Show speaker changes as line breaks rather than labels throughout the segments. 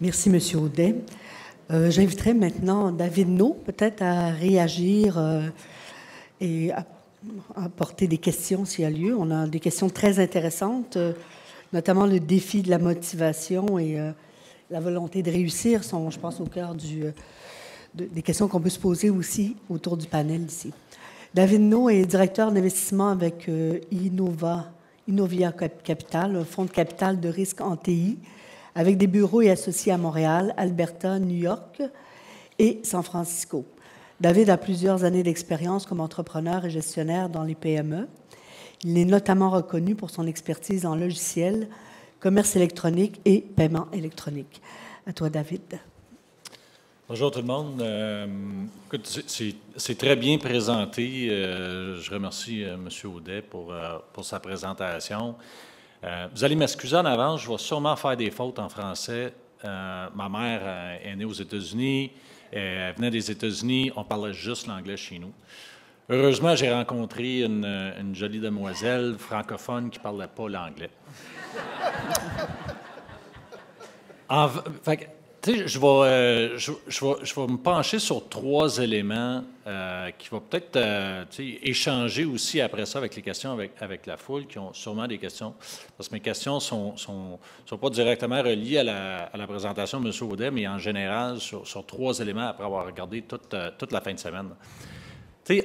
Merci, M. Audet. J'inviterai maintenant David No, peut-être à réagir et à apporter des questions s'il y a lieu. On a des questions très intéressantes, notamment le défi de la motivation et la volonté de réussir sont, je pense, au cœur des questions qu'on peut se poser aussi autour du panel ici. David No est directeur d'investissement avec Innovia Capital, un fonds de capital de risque en TI, avec des bureaux et associés à Montréal, Alberta, New York et San Francisco. David a plusieurs années d'expérience comme entrepreneur et gestionnaire dans les PME. Il est notamment reconnu pour son expertise en logiciel, commerce électronique et paiement électronique. À toi, David.
Bonjour tout le monde. Écoute, c'est très bien présenté. Je remercie M. Audet pour sa présentation. Vous allez m'excuser en avance, je vais sûrement faire des fautes en français. Ma mère est née aux États-Unis, elle venait des États-Unis, on parlait juste l'anglais chez nous. Heureusement, j'ai rencontré une jolie demoiselle francophone qui ne parlait pas l'anglais. Je vais me pencher sur 3 éléments qui vont peut-être échanger aussi après ça avec les questions avec la foule qui ont sûrement des questions. Parce que mes questions ne sont pas directement reliées à la présentation de M. Audet, mais en général sur 3 éléments après avoir regardé toute la fin de semaine.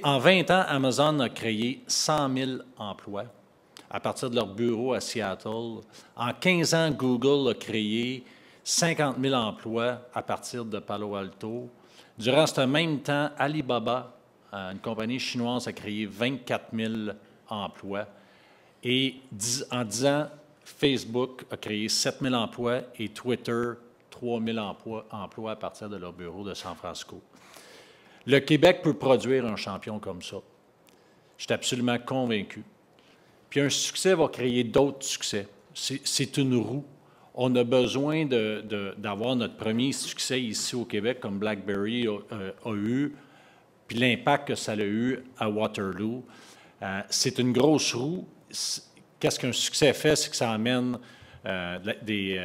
En 20 ans, Amazon a créé 100 000 emplois à partir de leur bureau à Seattle. En 15 ans, Google a créé 50 000 emplois à partir de Palo Alto. Durant ce même temps, Alibaba, une compagnie chinoise, a créé 24 000 emplois. Et en 10 ans, Facebook a créé 7 000 emplois et Twitter, 3 000 emplois à partir de leur bureau de San Francisco. Le Québec peut produire un champion comme ça. Je suis absolument convaincu. Puis un succès va créer d'autres succès. C'est une roue. On a besoin d'avoir notre premier succès ici au Québec, comme BlackBerry a eu, puis l'impact que ça a eu à Waterloo. C'est une grosse roue. Qu'est-ce qu'un succès fait? C'est que ça amène des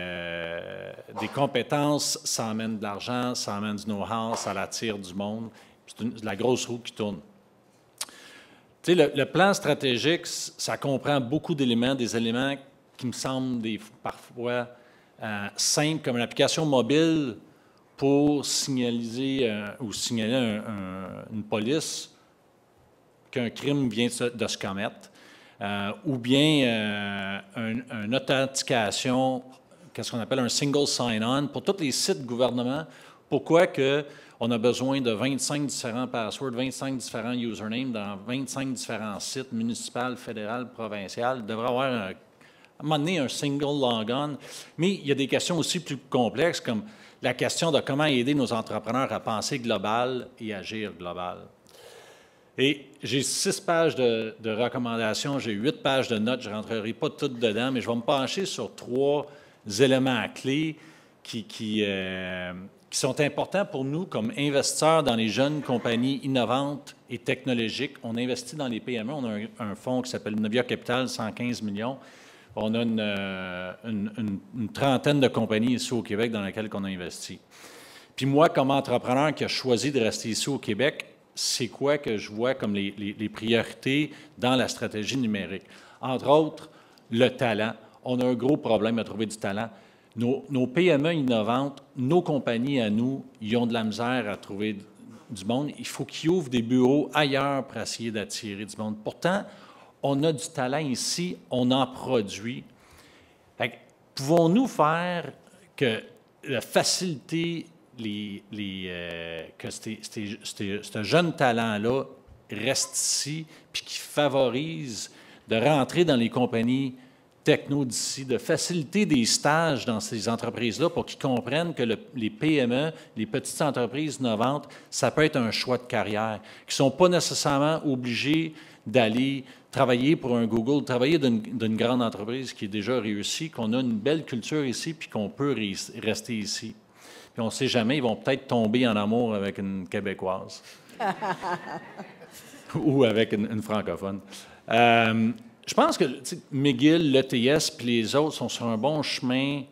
compétences, ça amène de l'argent, ça amène du know-how, ça attire du monde. C'est la grosse roue qui tourne. Tu sais, le plan stratégique, ça comprend beaucoup d'éléments, des éléments qui me semblent parfois simples, comme une application mobile pour signaler une police qu'un crime vient de se commettre, ou bien une authentification, qu'est-ce qu'on appelle un single sign-on pour tous les sites gouvernement. Pourquoi on a besoin de 25 différents passwords, 25 différents usernames dans 25 différents sites municipaux, fédéral, provincial? Il devrait avoir à un moment donné un single logon. Mais il y a des questions aussi plus complexes, comme la question de comment aider nos entrepreneurs à penser global et agir global. Et j'ai 6 pages de recommandations, j'ai 8 pages de notes, je ne rentrerai pas toutes dedans, mais je vais me pencher sur 3 éléments clés qui sont importants pour nous comme investisseurs dans les jeunes compagnies innovantes et technologiques. On investit dans les PME. On a un fonds qui s'appelle Innovia Capital, 115 millions. On a une trentaine de compagnies ici au Québec dans lesquelles on a investi. Puis moi, comme entrepreneur qui a choisi de rester ici au Québec, c'est quoi que je vois comme les priorités dans la stratégie numérique? Entre autres, le talent. On a un gros problème à trouver du talent. Nos PME innovantes, nos compagnies à nous, ils ont de la misère à trouver du monde. Il faut qu'ils ouvrent des bureaux ailleurs pour essayer d'attirer du monde. Pourtant, on a du talent ici, on en produit. Pouvons-nous faire que faciliter que ce jeune talent-là reste ici, puis qui favorise de rentrer dans les compagnies techno d'ici, de faciliter des stages dans ces entreprises-là pour qu'ils comprennent que les PME, les petites entreprises innovantes, ça peut être un choix de carrière, qui ne sont pas nécessairement obligés d'aller travailler pour un Google, travailler d'une grande entreprise qui est déjà réussie, qu'on a une belle culture ici, puis qu'on peut rester ici. Puis on ne sait jamais, ils vont peut-être tomber en amour avec une Québécoise ou avec une francophone. Je pense que McGill, l'ETS puis les autres sont sur un bon chemin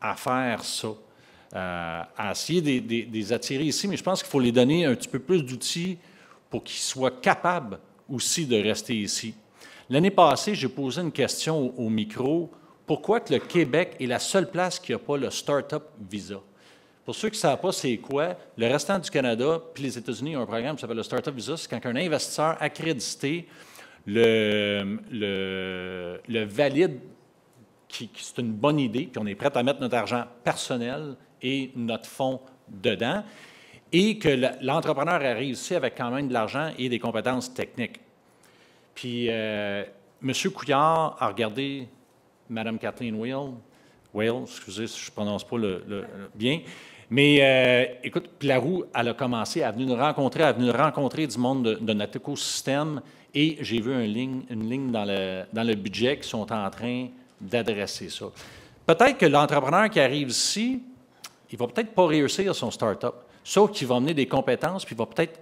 à faire ça. à essayer de les attirer ici, mais je pense qu'il faut les donner un petit peu plus d'outils pour qu'ils soient capables aussi de rester ici. L'année passée, j'ai posé une question au micro. Pourquoi que le Québec est la seule place qui n'a pas le Startup Visa? Pour ceux qui ne savent pas c'est quoi, le restant du Canada puis les États-Unis ont un programme qui s'appelle le Startup Visa. C'est quand un investisseur accrédité le valide, c'est une bonne idée, puis on est prêt à mettre notre argent personnel et notre fonds dedans, et que l'entrepreneur arrive ici avec quand même de l'argent et des compétences techniques. Puis, M. Couillard a regardé Mme Kathleen Wales, excusez si je ne prononce pas bien, mais écoute, puis la roue, elle a commencé, elle est venue nous rencontrer du monde de notre écosystème, et j'ai vu une ligne dans le budget qui sont en train d'adresser ça. Peut-être que l'entrepreneur qui arrive ici, il ne va peut-être pas réussir son start-up, sauf qu'il va amener des compétences, puis il va peut-être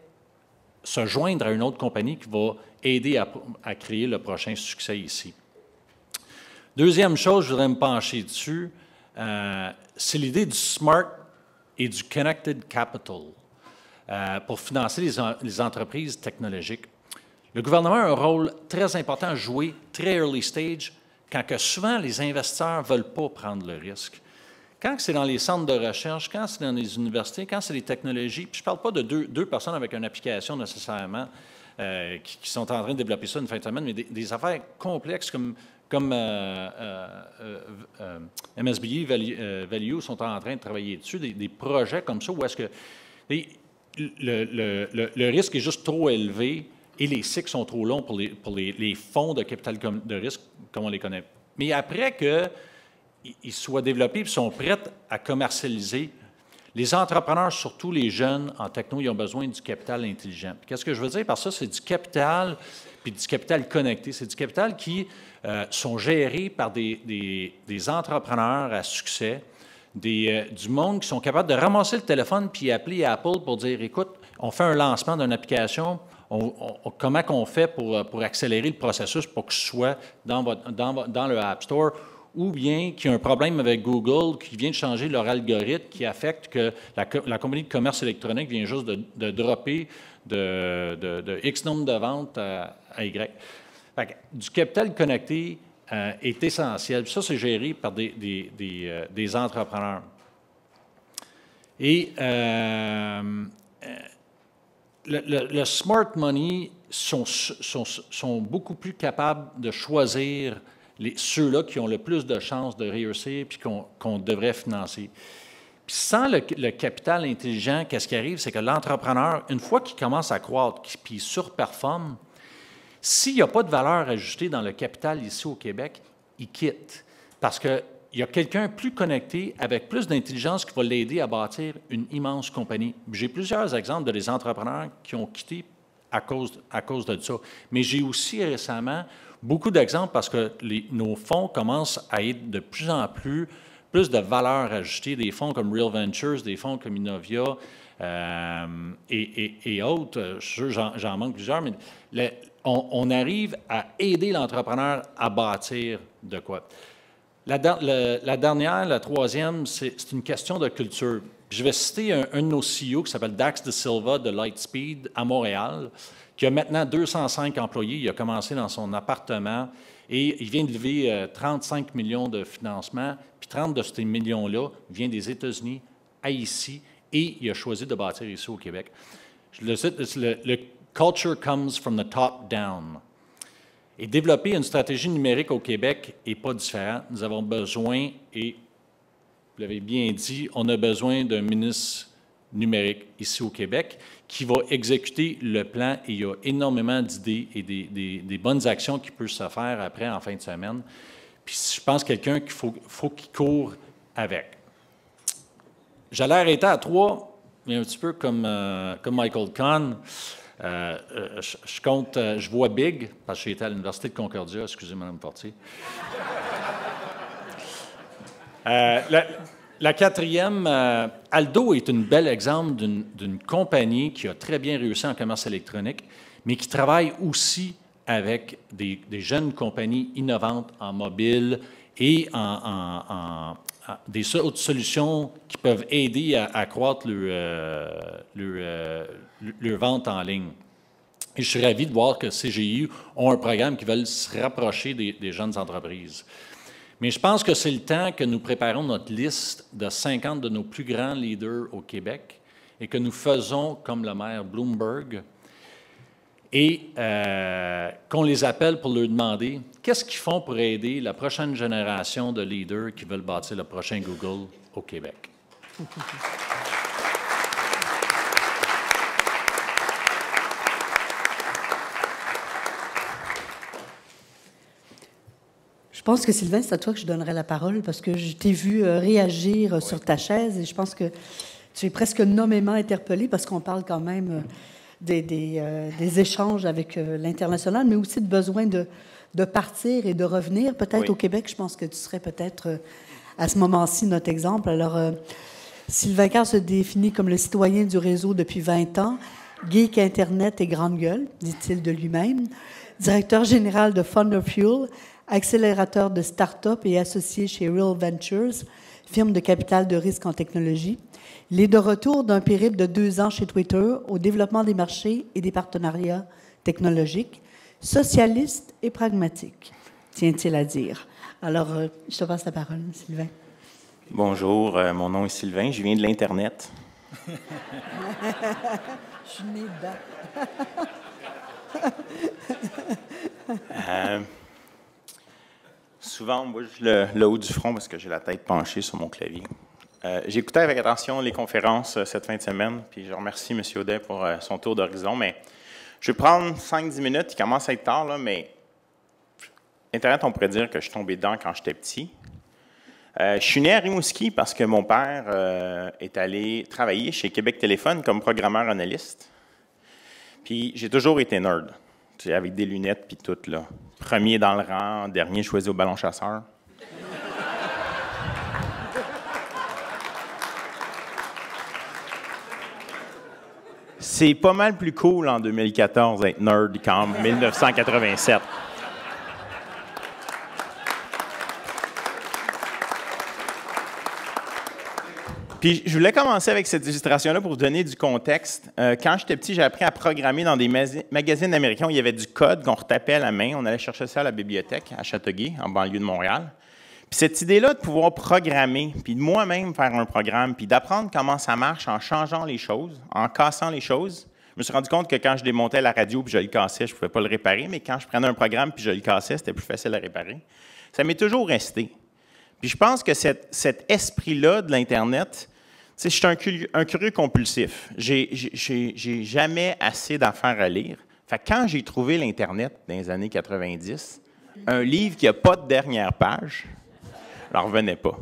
se joindre à une autre compagnie qui va aider à créer le prochain succès ici. Deuxième chose, je voudrais me pencher dessus, c'est l'idée du SMART et du Connected Capital pour financer les entreprises technologiques. Le gouvernement a un rôle très important à jouer, très early stage, quand que souvent les investisseurs ne veulent pas prendre le risque. Quand c'est dans les centres de recherche, quand c'est dans les universités, quand c'est les technologies, puis je ne parle pas de deux personnes avec une application nécessairement qui sont en train de développer ça une fin de semaine, mais des affaires complexes comme MSBI Value sont en train de travailler dessus, des projets comme ça où est-ce que le risque est juste trop élevé et les cycles sont trop longs pour les fonds de capital de risque comme on les connaît. Mais après qu'ils soient développés et sont prêts à commercialiser, les entrepreneurs, surtout les jeunes en techno, ils ont besoin du capital intelligent. Qu'est-ce que je veux dire par ça? C'est du capital, puis du capital connecté. C'est du capital qui sont gérés par des entrepreneurs à succès, du monde qui sont capables de ramasser le téléphone puis appeler Apple pour dire, écoute, on fait un lancement d'une application, comment on fait pour accélérer le processus pour que ce soit dans le App Store, ou bien qu'il y a un problème avec Google qui vient de changer leur algorithme qui affecte que la compagnie de commerce électronique vient juste de dropper de X nombre de ventes à Y. Fait que, du capital connecté est essentiel. Ça, c'est géré par des entrepreneurs. Et le smart money sont beaucoup plus capables de choisir ceux-là qui ont le plus de chances de réussir puis qu'on devrait financer. Puis sans le capital intelligent, qu'est-ce qui arrive? C'est que l'entrepreneur, une fois qu'il commence à croître puis il surperforme, s'il n'y a pas de valeur ajoutée dans le capital ici au Québec, il quitte. Parce qu'il y a quelqu'un plus connecté, avec plus d'intelligence, qui va l'aider à bâtir une immense compagnie. J'ai plusieurs exemples de des entrepreneurs qui ont quitté à cause de ça. Mais j'ai aussi récemment beaucoup d'exemples parce que nos fonds commencent à être de plus en plus de valeur ajoutée, des fonds comme Real Ventures, des fonds comme Innovia et autres. Je suis sûr j'en manque plusieurs, mais on arrive à aider l'entrepreneur à bâtir de quoi. La dernière, la troisième, c'est une question de culture. Je vais citer un de nos CEO qui s'appelle Dax De Silva de Lightspeed à Montréal, qui a maintenant 205 employés. Il a commencé dans son appartement et il vient de lever 35 millions de financement. Puis 30 de ces millions-là viennent des États-Unis à ici et il a choisi de bâtir ici au Québec. Je le cite, le culture comes from the top down. Et développer une stratégie numérique au Québec n'est pas différent. Nous avons besoin, et vous l'avez bien dit, on a besoin d'un ministre numérique ici au Québec qui va exécuter le plan et il y a énormément d'idées et des bonnes actions qui peuvent se faire après en fin de semaine. Puis je pense quelqu'un qu'il faut qu'il court avec. J'allais arrêter à 3, mais un petit peu comme Michael Kahn. Je compte, je vois big, parce que j'étais à l'Université de Concordia, excusez Mme Fortier. La quatrième, Aldo est un bel exemple d'une compagnie qui a très bien réussi en commerce électronique, mais qui travaille aussi avec des jeunes compagnies innovantes en mobile et en des autres solutions qui peuvent aider à accroître leur vente en ligne. Et je suis ravi de voir que CGI ont un programme qui veut se rapprocher des jeunes entreprises. Mais je pense que c'est le temps que nous préparons notre liste de 50 de nos plus grands leaders au Québec et que nous faisons comme le maire Bloomberg et qu'on les appelle pour leur demander qu'est-ce qu'ils font pour aider la prochaine génération de leaders qui veulent bâtir le prochain Google au Québec.
Je pense que Sylvain, c'est à toi que je donnerai la parole parce que je t'ai vu réagir sur ta chaise et je pense que tu es presque nommément interpellé parce qu'on parle quand même des échanges avec l'international, mais aussi de besoin de partir et de revenir peut-être au Québec. Je pense que tu serais peut-être à ce moment-ci notre exemple. Alors, Sylvain Carr se définit comme le citoyen du réseau depuis 20 ans, geek Internet et grande gueule, dit-il de lui-même, directeur général de Thunder Fuel, accélérateur de start-up et associé chez Real Ventures, firme de capital de risque en technologie. Il est de retour d'un périple de 2 ans chez Twitter au développement des marchés et des partenariats technologiques, socialiste et pragmatique, tient-il à dire. Alors, je te passe la parole, Sylvain.
Bonjour, mon nom est Sylvain, je viens de l'Internet.
Je suis né dedans.
Souvent, moi, je le haut du front parce que j'ai la tête penchée sur mon clavier. J'ai écouté avec attention les conférences cette fin de semaine, puis je remercie M. Audet pour son tour d'horizon, mais je vais prendre 5-10 minutes, il commence à être tard, là, mais Internet, on pourrait dire que je suis tombé dedans quand j'étais petit. Je suis né à Rimouski parce que mon père est allé travailler chez Québec Téléphone comme programmeur analyste. Puis j'ai toujours été nerd, avec des lunettes puis tout, là. Premier dans le rang, dernier choisi au ballon chasseur. C'est pas mal plus cool en 2014 d'être nerd qu'en 1987. Puis je voulais commencer avec cette illustration-là pour vous donner du contexte. Quand j'étais petit, j'ai appris à programmer dans des magazines américains où il y avait du code qu'on retapait à la main. On allait chercher ça à la bibliothèque à Châteauguay, en banlieue de Montréal. Puis cette idée-là de pouvoir programmer, puis de moi-même faire un programme, puis d'apprendre comment ça marche en changeant les choses, en cassant les choses. Je me suis rendu compte que quand je démontais la radio puis je le cassais, je ne pouvais pas le réparer, mais quand je prenais un programme puis je le cassais, c'était plus facile à réparer. Ça m'est toujours resté. Puis je pense que cet esprit-là de l'Internet, je suis un curieux compulsif. J'ai jamais assez d'affaires à lire. Fait que quand j'ai trouvé l'Internet dans les années 90, un livre qui n'a pas de dernière page, je n'en revenais pas.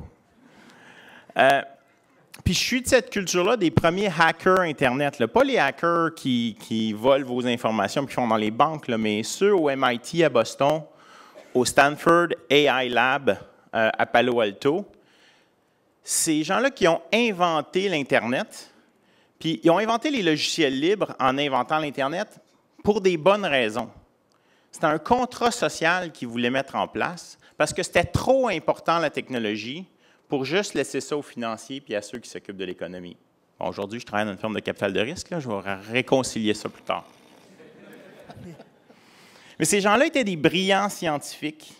Puis je suis de cette culture-là des premiers hackers Internet. Là. Pas les hackers qui volent vos informations et qui font dans les banques, là, mais ceux au MIT à Boston, au Stanford AI Lab à Palo Alto. Ces gens-là qui ont inventé l'Internet, puis ils ont inventé les logiciels libres en inventant l'Internet pour des bonnes raisons. C'était un contrat social qu'ils voulaient mettre en place parce que c'était trop important, la technologie, pour juste laisser ça aux financiers puis à ceux qui s'occupent de l'économie. Bon, aujourd'hui, je travaille dans une firme de capital de risque. Là, je vais réconcilier ça plus tard. Mais ces gens-là étaient des brillants scientifiques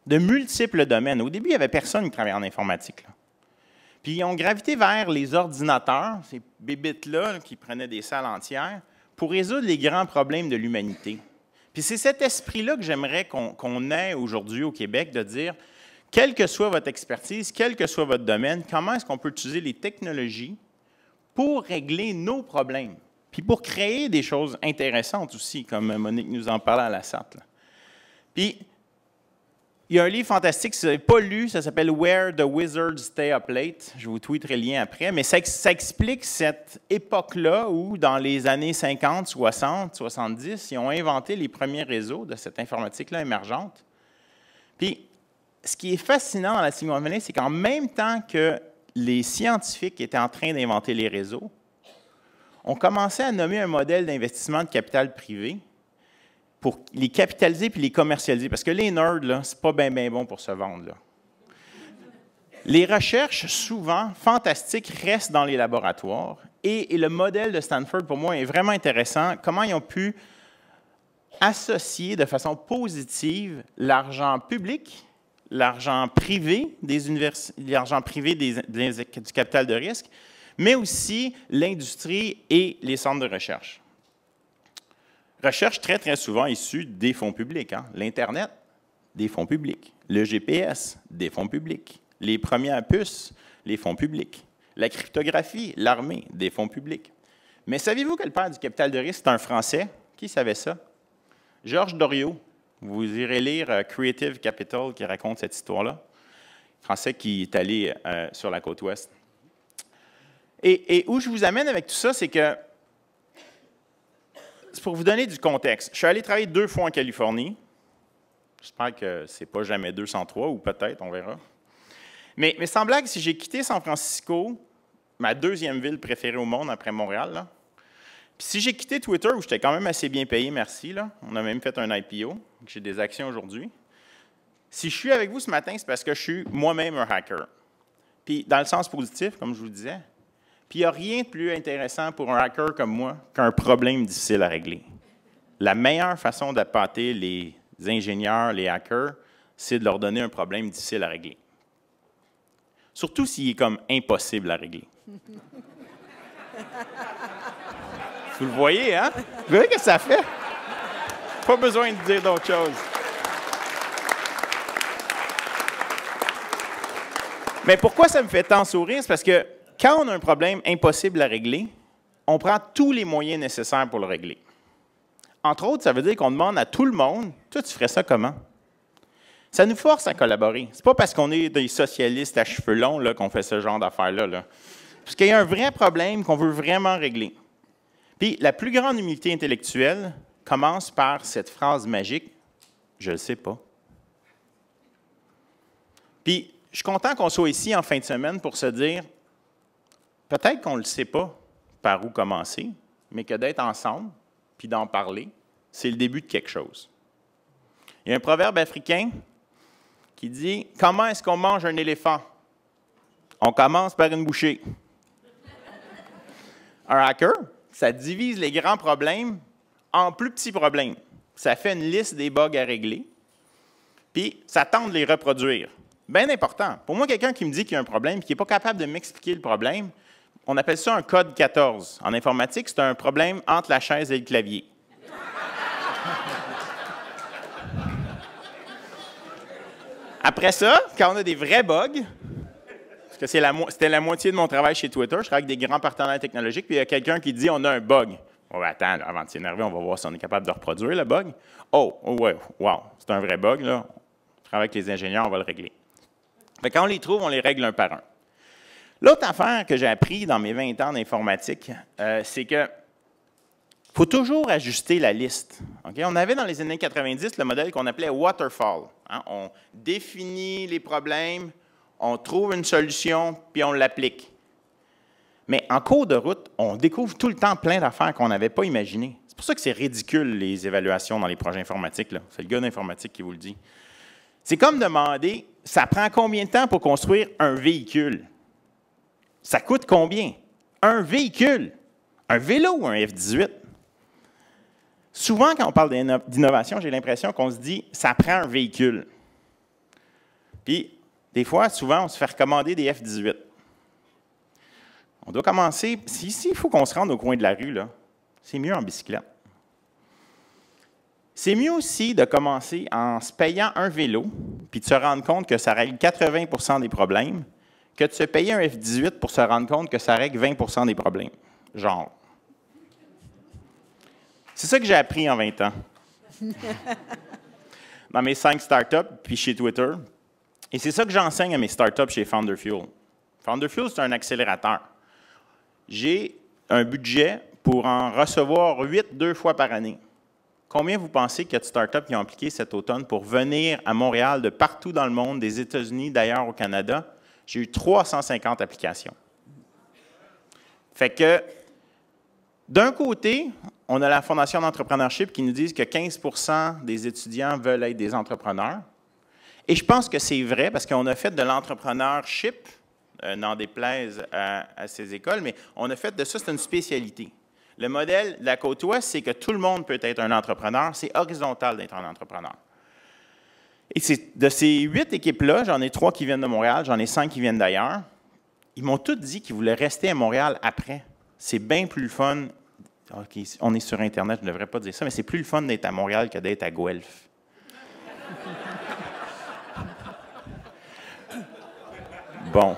de multiples domaines. Au début, il n'y avait personne qui travaillait en informatique. Là. Puis ils ont gravité vers les ordinateurs, ces bébites-là qui prenaient des salles entières, pour résoudre les grands problèmes de l'humanité. Puis c'est cet esprit-là que j'aimerais qu'on ait aujourd'hui au Québec, de dire, quelle que soit votre expertise, quel que soit votre domaine, comment est-ce qu'on peut utiliser les technologies pour régler nos problèmes, puis pour créer des choses intéressantes aussi, comme Monique nous en parlait à la SAT. Là. Puis, il y a un livre fantastique, si vous n'avez pas lu, ça s'appelle « Where the Wizards Stay Up Late ». Je vous tweeterai le lien après, mais ça explique cette époque-là où, dans les années 50, 60, 70, ils ont inventé les premiers réseaux de cette informatique-là émergente. Puis, ce qui est fascinant dans la Silicon Valley, c'est qu'en même temps que les scientifiques étaient en train d'inventer les réseaux, on commençait à nommer un modèle d'investissement de capital privé pour les capitaliser puis les commercialiser. Parce que les nerds, là, c'est pas bien bon pour se vendre. Là. Les recherches, souvent fantastiques, restent dans les laboratoires. Et le modèle de Stanford, pour moi, est vraiment intéressant. Comment ils ont pu associer de façon positive l'argent public, l'argent privé des universités, l'argent privé du capital de risque, mais aussi l'industrie et les centres de recherche. Recherche très, très souvent issue des fonds publics. Hein? L'Internet, des fonds publics. Le GPS, des fonds publics. Les premières puces, les fonds publics. La cryptographie, l'armée, des fonds publics. Mais saviez-vous que le père du capital de risque, c'est un Français? Qui savait ça? Georges Doriot. Vous irez lire Creative Capital qui raconte cette histoire-là. Français qui est allé sur la côte ouest. Et où je vous amène avec tout ça, c'est que, c'est pour vous donner du contexte. Je suis allé travailler 2 fois en Californie. J'espère que ce n'est pas jamais 203, ou peut-être, on verra. Mais sans blague, si j'ai quitté San Francisco, ma 2e ville préférée au monde après Montréal, là, puis si j'ai quitté Twitter, où j'étais quand même assez bien payé, merci, là, on a même fait un IPO, j'ai des actions aujourd'hui. Si je suis avec vous ce matin, c'est parce que je suis moi-même un hacker. Puis dans le sens positif, comme je vous le disais, puis il n'y a rien de plus intéressant pour un hacker comme moi qu'un problème difficile à régler. La meilleure façon d'appâter les ingénieurs, les hackers, c'est de leur donner un problème difficile à régler. Surtout s'il est comme impossible à régler. Vous le voyez, hein? Vous voyez ce que ça fait? Pas besoin de dire d'autre chose. Mais pourquoi ça me fait tant sourire? C'est parce que quand on a un problème impossible à régler, on prend tous les moyens nécessaires pour le régler. Entre autres, ça veut dire qu'on demande à tout le monde, « Toi, tu ferais ça comment? » Ça nous force à collaborer. Ce n'est pas parce qu'on est des socialistes à cheveux longs là, qu'on fait ce genre d'affaires-là. Là. Parce qu'il y a un vrai problème qu'on veut vraiment régler. Puis la plus grande humilité intellectuelle commence par cette phrase magique, « Je ne le sais pas ». Puis je suis content qu'on soit ici en fin de semaine pour se dire, peut-être qu'on ne le sait pas par où commencer, mais que d'être ensemble, puis d'en parler, c'est le début de quelque chose. Il y a un proverbe africain qui dit « Comment est-ce qu'on mange un éléphant? On commence par une bouchée. » Un hacker, ça divise les grands problèmes en plus petits problèmes. Ça fait une liste des bugs à régler, puis ça tente de les reproduire. Bien important. Pour moi, quelqu'un qui me dit qu'il y a un problème et qui n'est pas capable de m'expliquer le problème, on appelle ça un code 14. En informatique, c'est un problème entre la chaise et le clavier. Après ça, quand on a des vrais bugs, parce que c'était la moitié de mon travail chez Twitter, je travaille avec des grands partenaires technologiques, puis il y a quelqu'un qui dit « on a un bug ». Oh, attends, là, avant de s'énerver, on va voir si on est capable de reproduire le bug. Oh ouais, wow, c'est un vrai bug, là. On travaille avec les ingénieurs, on va le régler. Fait quand on les trouve, on les règle un par un. L'autre affaire que j'ai appris dans mes 20 ans d'informatique, c'est que faut toujours ajuster la liste. Okay? On avait dans les années 90 le modèle qu'on appelait waterfall. Hein? On définit les problèmes, on trouve une solution, puis on l'applique. Mais en cours de route, on découvre tout le temps plein d'affaires qu'on n'avait pas imaginées. C'est pour ça que c'est ridicule, les évaluations dans les projets informatiques. C'est le gars d'informatique qui vous le dit. C'est comme demander, ça prend combien de temps pour construire un véhicule? Ça coûte combien? Un véhicule. Un vélo ou un F-18? Souvent, quand on parle d'innovation, j'ai l'impression qu'on se dit « ça prend un véhicule ». Puis, des fois, souvent, on se fait recommander des F-18. On doit commencer, s'il faut qu'on se rende au coin de la rue, là, c'est mieux en bicyclette. C'est mieux aussi de commencer en se payant un vélo, puis de se rendre compte que ça règle 80 des problèmes, que de se payer un F-18 pour se rendre compte que ça règle 20 des problèmes. Genre. C'est ça que j'ai appris en 20 ans. Dans mes 5 startups, puis chez Twitter. Et c'est ça que j'enseigne à mes startups chez Founder Fuel. Founder Fuel, c'est un accélérateur. J'ai un budget pour en recevoir 8 2 fois par année. Combien vous pensez qu'il y a de startups qui ont appliqué cet automne pour venir à Montréal de partout dans le monde, des États-Unis, d'ailleurs au Canada? J'ai eu 350 applications. Fait que, d'un côté, on a la Fondation d'entrepreneurship qui nous dit que 15 des étudiants veulent être des entrepreneurs. Et je pense que c'est vrai parce qu'on a fait de l'entrepreneurship, n'en déplaise à ces écoles, mais on a fait de ça, c'est une spécialité. Le modèle de la Côte-Ouest, c'est que tout le monde peut être un entrepreneur. C'est horizontal d'être un entrepreneur. Et de ces 8 équipes-là, j'en ai 3 qui viennent de Montréal, j'en ai 5 qui viennent d'ailleurs. Ils m'ont tous dit qu'ils voulaient rester à Montréal après. C'est bien plus le fun. OK, on est sur Internet, je ne devrais pas dire ça, mais c'est plus le fun d'être à Montréal que d'être à Guelph. Bon.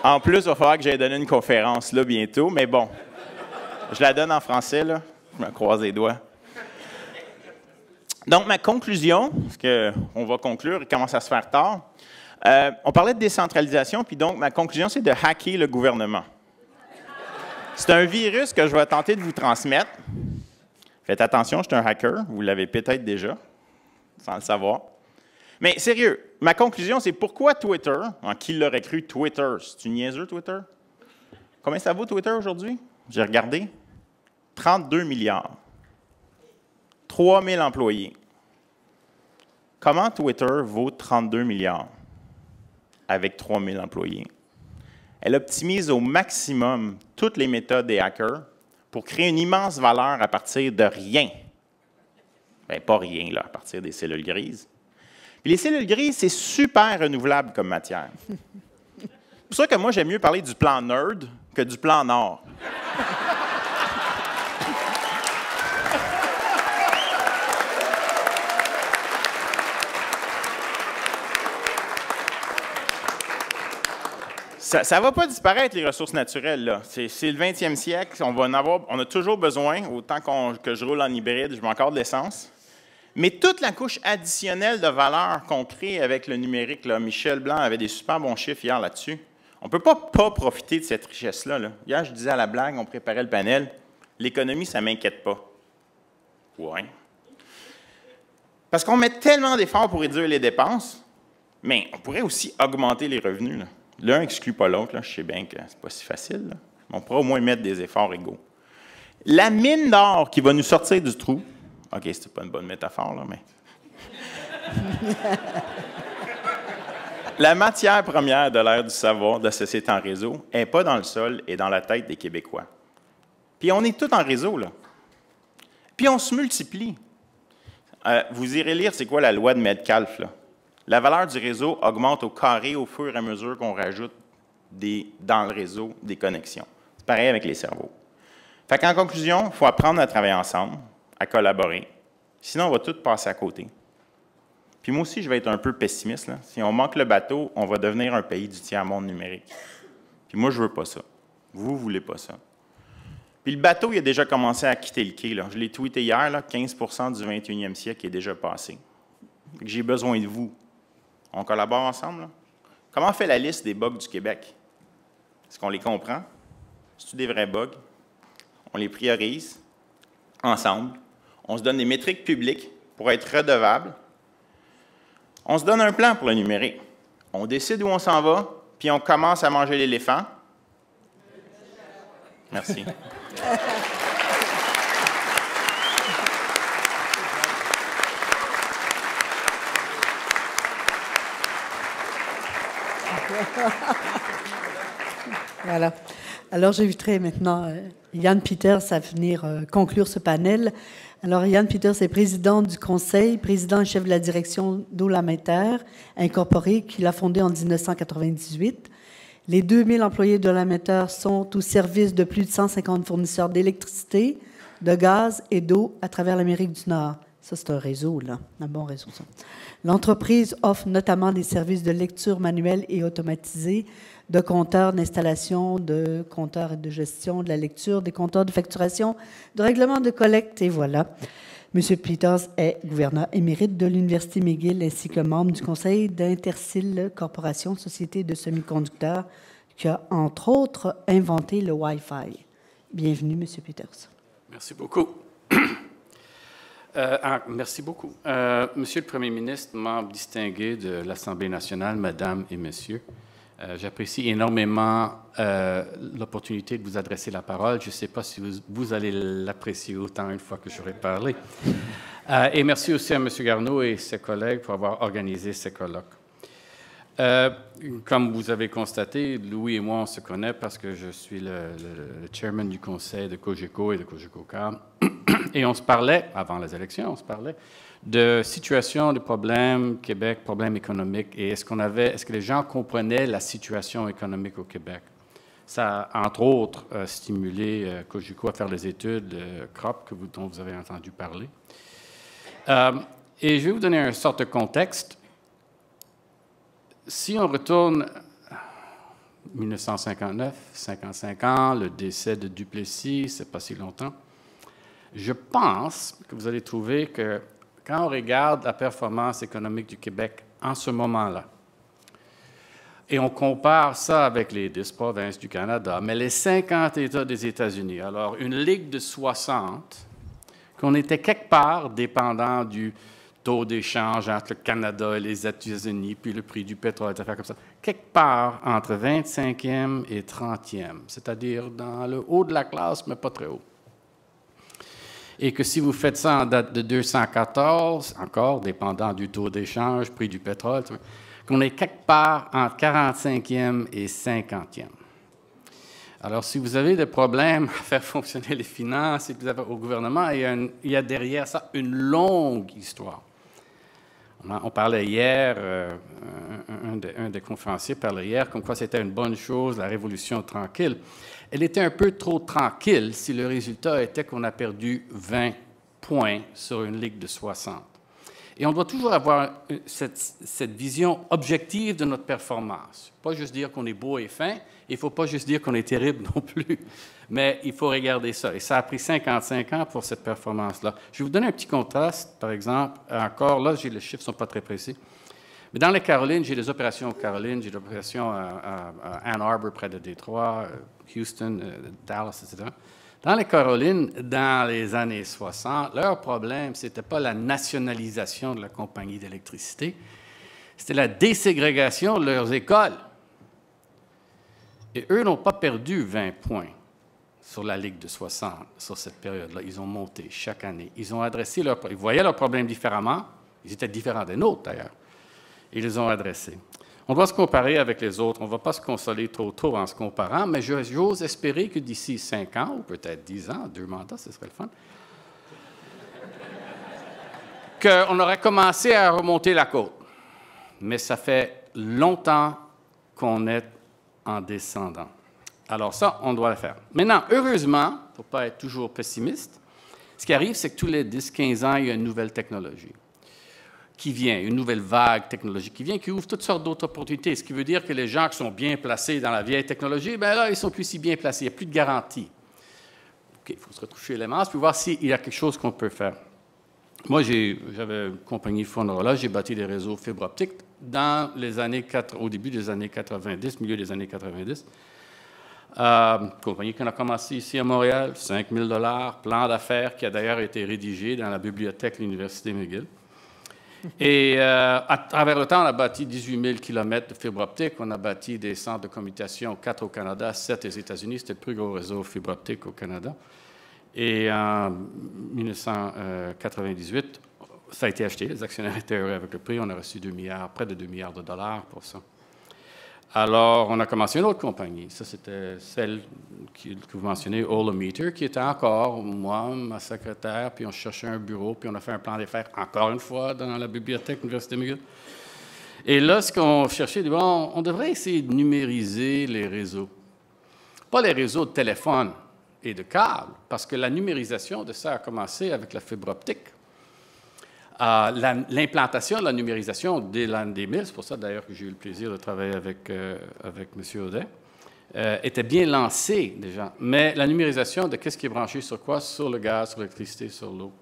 En plus, il va falloir que j'aille donner une conférence là bientôt, mais bon. Je la donne en français, là. Je me croise les doigts. Donc, ma conclusion, parce qu'on va conclure, il commence à se faire tard. On parlait de décentralisation, puis donc, ma conclusion, c'est de hacker le gouvernement. C'est un virus que je vais tenter de vous transmettre. Faites attention, je suis un hacker, vous l'avez peut-être déjà, sans le savoir. Mais sérieux, ma conclusion, c'est pourquoi Twitter, qui l'aurait cru Twitter? C'est-tu niaiseux, Twitter? Combien ça vaut, Twitter, aujourd'hui? J'ai regardé. 32 milliards. 3 000 employés. Comment Twitter vaut 32 milliards avec 3 000 employés? Elle optimise au maximum toutes les méthodes des hackers pour créer une immense valeur à partir de rien. Bien, pas rien, là, à partir des cellules grises. Puis les cellules grises, c'est super renouvelable comme matière. C'est pour ça que moi, j'aime mieux parler du plan nerd que du plan Nord. Ça ne va pas disparaître, les ressources naturelles, là. C'est le 20e siècle, on a toujours besoin, autant que je roule en hybride, je mets encore de l'essence. Mais toute la couche additionnelle de valeur qu'on crée avec le numérique, là, Michel Blanc avait des super bons chiffres hier là-dessus. On ne peut pas profiter de cette richesse-là. Là. Hier, je disais à la blague, on préparait le panel, l'économie, ça ne m'inquiète pas. Oui. Parce qu'on met tellement d'efforts pour réduire les dépenses, mais on pourrait aussi augmenter les revenus. L'un n'exclut pas l'autre. Je sais bien que ce n'est pas si facile. Là. On pourrait au moins mettre des efforts égaux. La mine d'or qui va nous sortir du trou, OK, c'était pas une bonne métaphore, là, mais... La matière première de l'ère du savoir de Société en réseau n'est pas dans le sol et dans la tête des Québécois. Puis on est tous en réseau, là. Puis on se multiplie. Vous irez lire c'est quoi la loi de Metcalfe, là. La valeur du réseau augmente au carré au fur et à mesure qu'on rajoute dans le réseau des connexions. C'est pareil avec les cerveaux. Fait qu'en conclusion, il faut apprendre à travailler ensemble, à collaborer. Sinon, on va tout passer à côté. Puis moi aussi, je vais être un peu pessimiste. Là. Si on manque le bateau, on va devenir un pays du tiers-monde numérique. Puis moi, je ne veux pas ça. Vous ne voulez pas ça. Puis le bateau, il a déjà commencé à quitter le quai. Là. Je l'ai tweeté hier, là, 15 % du 21e siècle est déjà passé. J'ai besoin de vous. On collabore ensemble? Là? Comment on fait la liste des bugs du Québec? Est-ce qu'on les comprend? C'est-tu des vrais bugs? On les priorise ensemble. On se donne des métriques publiques pour être redevables. On se donne un plan pour le numérique. On décide où on s'en va, puis on commence à manger l'éléphant. Merci.
Voilà. Alors, j'inviterai maintenant Yann Peters à venir conclure ce panel. Alors, Yann Peters est président du conseil, président et chef de la direction d'Olameter Incorporée, qu'il a fondée en 1998. Les 2000 employés d'Olameter sont au service de plus de 150 fournisseurs d'électricité, de gaz et d'eau à travers l'Amérique du Nord. Ça, c'est un réseau, là, un bon réseau, ça. L'entreprise offre notamment des services de lecture manuelle et automatisée, de compteurs d'installation, de compteurs de gestion, de la lecture, des compteurs de facturation, de règlement de collecte, et voilà. M. Peters est gouverneur émérite de l'Université McGill ainsi que membre du conseil d'Intersil Corporation, société de semi-conducteurs, qui a, entre autres, inventé le Wi-Fi. Bienvenue, M. Peters.
Merci beaucoup. Merci beaucoup. Monsieur le Premier ministre, membre distingué de l'Assemblée nationale, Mesdames et Messieurs, j'apprécie énormément l'opportunité de vous adresser la parole. Je ne sais pas si vous allez l'apprécier autant une fois que j'aurai parlé. Et merci aussi à M. Garneau et ses collègues pour avoir organisé ces colloques. Comme vous avez constaté, Louis et moi, on se connaît parce que je suis le chairman du conseil de Cogeco et de Cogeco-Cam. Et on se parlait, avant les élections, on se parlait de situation, de problèmes Québec, problèmes économiques, et est-ce que les gens comprenaient la situation économique au Québec? Ça a, entre autres, stimulé Cogeco à faire les études CROP dont vous avez entendu parler. Et je vais vous donner une sorte de contexte. Si on retourne 1959, 55 ans, le décès de Duplessis, c'est pas si longtemps, je pense que vous allez trouver que quand on regarde la performance économique du Québec en ce moment-là, et on compare ça avec les 10 provinces du Canada, mais les 50 États des États-Unis, alors une ligue de 60, qu'on était quelque part dépendant du taux d'échange entre le Canada et les États-Unis, puis le prix du pétrole, des affaires comme ça, quelque part entre 25e et 30e, c'est-à-dire dans le haut de la classe, mais pas très haut. Et que si vous faites ça en date de 214, encore dépendant du taux d'échange, prix du pétrole, qu'on est quelque part entre 45e et 50e. Alors, si vous avez des problèmes à faire fonctionner les finances et que vous avez au gouvernement, il y a derrière ça une longue histoire. On parlait hier, un des conférenciers parlait hier comme quoi c'était une bonne chose, la révolution tranquille. Elle était un peu trop tranquille si le résultat était qu'on a perdu 20 points sur une ligue de 60. Et on doit toujours avoir cette vision objective de notre performance. Pas juste dire qu'on est beau et fin, il ne faut pas juste dire qu'on est terrible non plus, mais il faut regarder ça. Et ça a pris 55 ans pour cette performance-là. Je vais vous donner un petit contraste, par exemple. Encore là, les chiffres ne sont pas très précis. Mais dans les Carolines, j'ai des opérations aux Carolines, j'ai des opérations à Ann Arbor, près de Détroit, Houston, Dallas, etc. Dans les Carolines, dans les années 60, leur problème, ce n'était pas la nationalisation de la compagnie d'électricité, c'était la déségrégation de leurs écoles. Et eux n'ont pas perdu 20 points sur la Ligue de 60, sur cette période-là. Ils ont monté chaque année. Ils ont adressé ils voyaient leurs problèmes différemment. Ils étaient différents des nôtres, d'ailleurs. Ils les ont adressés. On doit se comparer avec les autres. On ne va pas se consoler trop tôt en se comparant, mais j'ose espérer que d'ici 5 ans, ou peut-être 10 ans, 2 mandats, ce serait le fun, qu'on aurait commencé à remonter la côte. Mais ça fait longtemps qu'on est en descendant. Alors ça, on doit le faire. Maintenant, heureusement, il ne faut pas être toujours pessimiste, ce qui arrive, c'est que tous les 10-15 ans, il y a une nouvelle technologie qui vient, une nouvelle vague technologique qui vient, qui ouvre toutes sortes d'autres opportunités. Ce qui veut dire que les gens qui sont bien placés dans la vieille technologie, bien là, ils ne sont plus si bien placés. Il n'y a plus de garantie. OK, il faut se retoucher les masses puis voir s'il y a quelque chose qu'on peut faire. Moi, j'avais une compagnie Fonorola, j'ai bâti des réseaux fibre optique dans les années au début des années 90, milieu des années 90. Compagnie qu'on a commencé ici à Montréal, 5 000 $, plan d'affaires qui a d'ailleurs été rédigé dans la bibliothèque de l'Université McGill. Et à travers le temps, on a bâti 18 000 km de fibre optique. On a bâti des centres de commutation, 4 au Canada, 7 aux États-Unis. C'était le plus gros réseau fibre optique au Canada. Et en 1998, ça a été acheté. Les actionnaires étaient heureux avec le prix. On a reçu près de 2 milliards de dollars pour ça. Alors, on a commencé une autre compagnie. Ça, c'était celle que vous mentionnez, Holometer, qui était encore, moi, ma secrétaire, puis on cherchait un bureau, puis on a fait un plan d'affaires, encore une fois, dans la bibliothèque de l'Université McGill. Et là, ce qu'on cherchait, bon, on devrait essayer de numériser les réseaux. Pas les réseaux de téléphone et de câbles, parce que la numérisation de ça a commencé avec la fibre optique. L'implantation de la numérisation dès l'année 2000, c'est pour ça d'ailleurs que j'ai eu le plaisir de travailler avec M. Audet, était bien lancée déjà. Mais la numérisation de qu'est-ce qui est branché sur quoi? Sur le gaz, sur l'électricité, sur l'eau.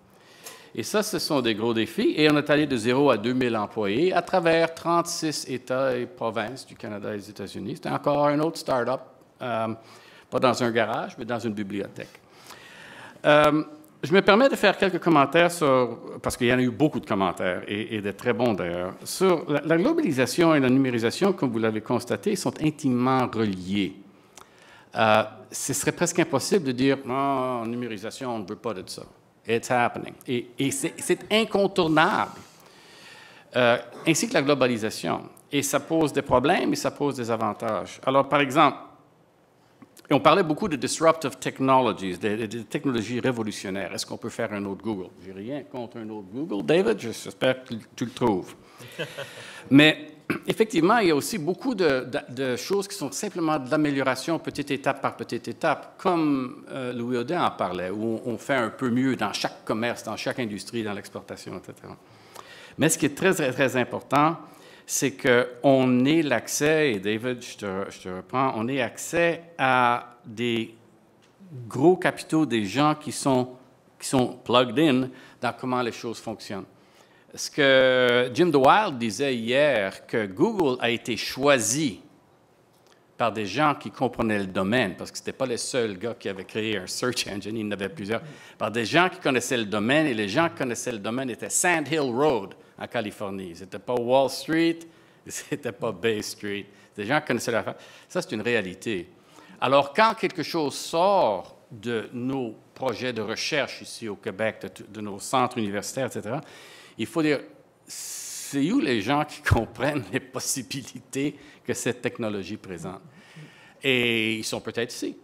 Et ça, ce sont des gros défis. Et on est allé de 0 à 2 000 employés à travers 36 États et provinces du Canada et des États-Unis. C'était encore un autre start-up, pas dans un garage, mais dans une bibliothèque. Je me permets de faire quelques commentaires parce qu'il y en a eu beaucoup de commentaires, et de très bons d'ailleurs, sur la globalisation et la numérisation, comme vous l'avez constaté, sont intimement reliés. Ce serait presque impossible de dire « Non, numérisation, on ne veut pas de ça ». It's happening. Et c'est incontournable, ainsi que la globalisation. Et ça pose des problèmes et ça pose des avantages. Alors, par exemple, on parlait beaucoup de disruptive technologies, des technologies révolutionnaires. Est-ce qu'on peut faire un autre Google? Je n'ai rien contre un autre Google, David. J'espère que tu le trouves. Mais effectivement, il y a aussi beaucoup de choses qui sont simplement de l'amélioration petite étape par petite étape, comme Louis Audin en parlait, où on fait un peu mieux dans chaque commerce, dans chaque industrie, dans l'exportation, etc. Mais ce qui est très, très, très important, c'est qu'on ait l'accès, et David, je te reprends, on ait accès à des gros capitaux, des gens qui sont plugged in dans comment les choses fonctionnent. Ce que Jim DeWilde disait hier, que Google a été choisi par des gens qui comprenaient le domaine, parce que ce n'était pas les seuls gars qui avaient créé un search engine, il y en avait plusieurs, par des gens qui connaissaient le domaine, et les gens qui connaissaient le domaine étaient Sand Hill Road en Californie. Ce n'était pas Wall Street, ce n'était pas Bay Street. Des gens qui connaissaient l'affaire. Ça, c'est une réalité. Alors, quand quelque chose sort de nos projets de recherche ici au Québec, de nos centres universitaires, etc., il faut dire, c'est où les gens qui comprennent les possibilités que cette technologie présente? Et ils sont peut-être ici.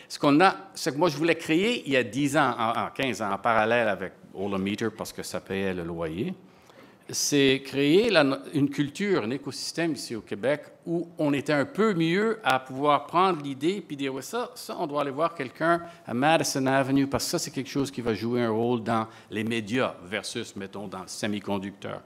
Ce que moi, je voulais créer il y a 10 ans, 15 ans, en parallèle avec Holometer, parce que ça payait le loyer, c'est créer une culture, un écosystème ici au Québec où on était un peu mieux à pouvoir prendre l'idée puis dire, ouais, ça, on doit aller voir quelqu'un à Madison Avenue parce que ça, c'est quelque chose qui va jouer un rôle dans les médias versus, mettons, dans le semi-conducteur.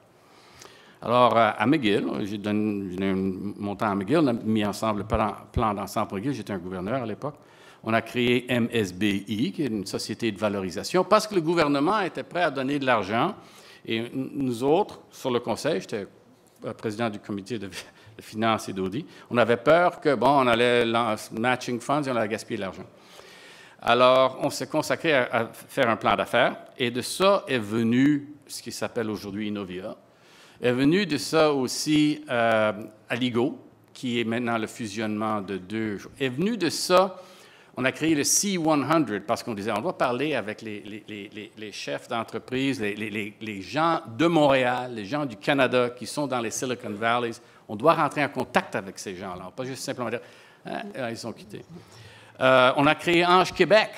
Alors, à McGill, j'ai donné mon temps à McGill, on a mis ensemble le plan d'ensemble pour McGill, j'étais un gouverneur à l'époque. On a créé MSBI, qui est une société de valorisation, parce que le gouvernement était prêt à donner de l'argent. Et nous autres, sur le conseil, j'étais président du comité de finances et d'audit, on avait peur que, on allait matching funds et on allait gaspiller l'argent. Alors, on s'est consacré à faire un plan d'affaires, et de ça est venu ce qui s'appelle aujourd'hui Innovia. Est venu de ça aussi Aligo, qui est maintenant le fusionnement de deux. Est venu de ça, on a créé le C100 parce qu'on disait, on doit parler avec les chefs d'entreprise, les gens de Montréal, les gens du Canada qui sont dans les Silicon Valleys. On doit rentrer en contact avec ces gens-là, pas juste simplement dire, ils sont quittés. On a créé Ange Québec,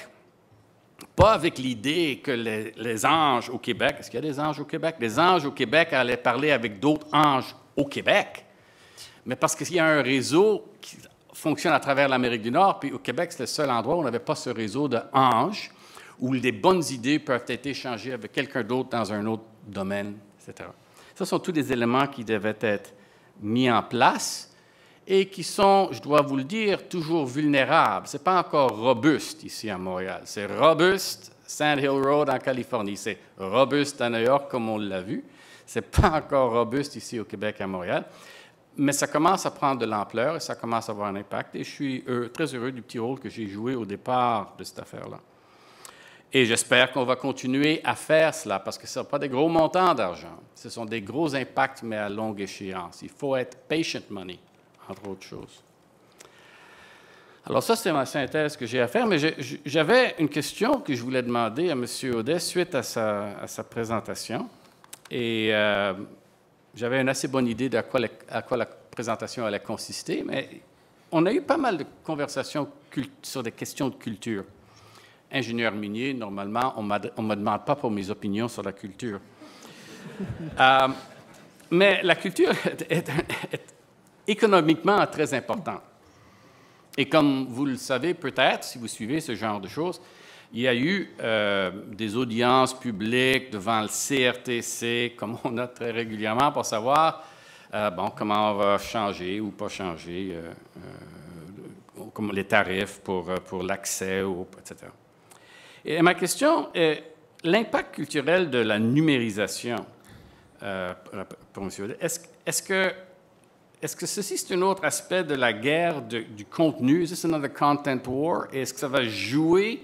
pas avec l'idée que les anges au Québec, est-ce qu'il y a des anges au Québec? Les anges au Québec allaient parler avec d'autres anges au Québec, mais parce qu'il y a un réseau qui fonctionne à travers l'Amérique du Nord, puis au Québec, c'est le seul endroit où on n'avait pas ce réseau de anges, où les bonnes idées peuvent être échangées avec quelqu'un d'autre dans un autre domaine, etc. Ce sont tous des éléments qui devaient être mis en place et qui sont, je dois vous le dire, toujours vulnérables. Ce n'est pas encore robuste ici à Montréal. C'est robuste, Sand Hill Road en Californie. C'est robuste à New York, comme on l'a vu. Ce n'est pas encore robuste ici au Québec à Montréal. Mais ça commence à prendre de l'ampleur et ça commence à avoir un impact. Et je suis très heureux du petit rôle que j'ai joué au départ de cette affaire-là. Et j'espère qu'on va continuer à faire cela parce que ce ne sont pas des gros montants d'argent. Ce sont des gros impacts, mais à longue échéance. Il faut être patient money, entre autres choses. Alors ça, c'est ma synthèse que j'ai à faire, mais j'avais une question que je voulais demander à M. Audet suite à sa présentation. Et j'avais une assez bonne idée de à quoi la présentation allait consister, mais on a eu pas mal de conversations sur des questions de culture. Ingénieur minier, normalement, on ne me demande pas pour mes opinions sur la culture. Mais la culture est économiquement très importante. Et comme vous le savez peut-être, si vous suivez ce genre de choses, il y a eu des audiences publiques devant le CRTC, comme on a très régulièrement, pour savoir comment on va changer ou pas changer comme les tarifs pour l'accès, etc. Et ma question est l'impact culturel de la numérisation pour M. Audet. Est-ce que ceci, c'est un autre aspect de la guerre du contenu? Is this another content war? Est-ce que ça va jouer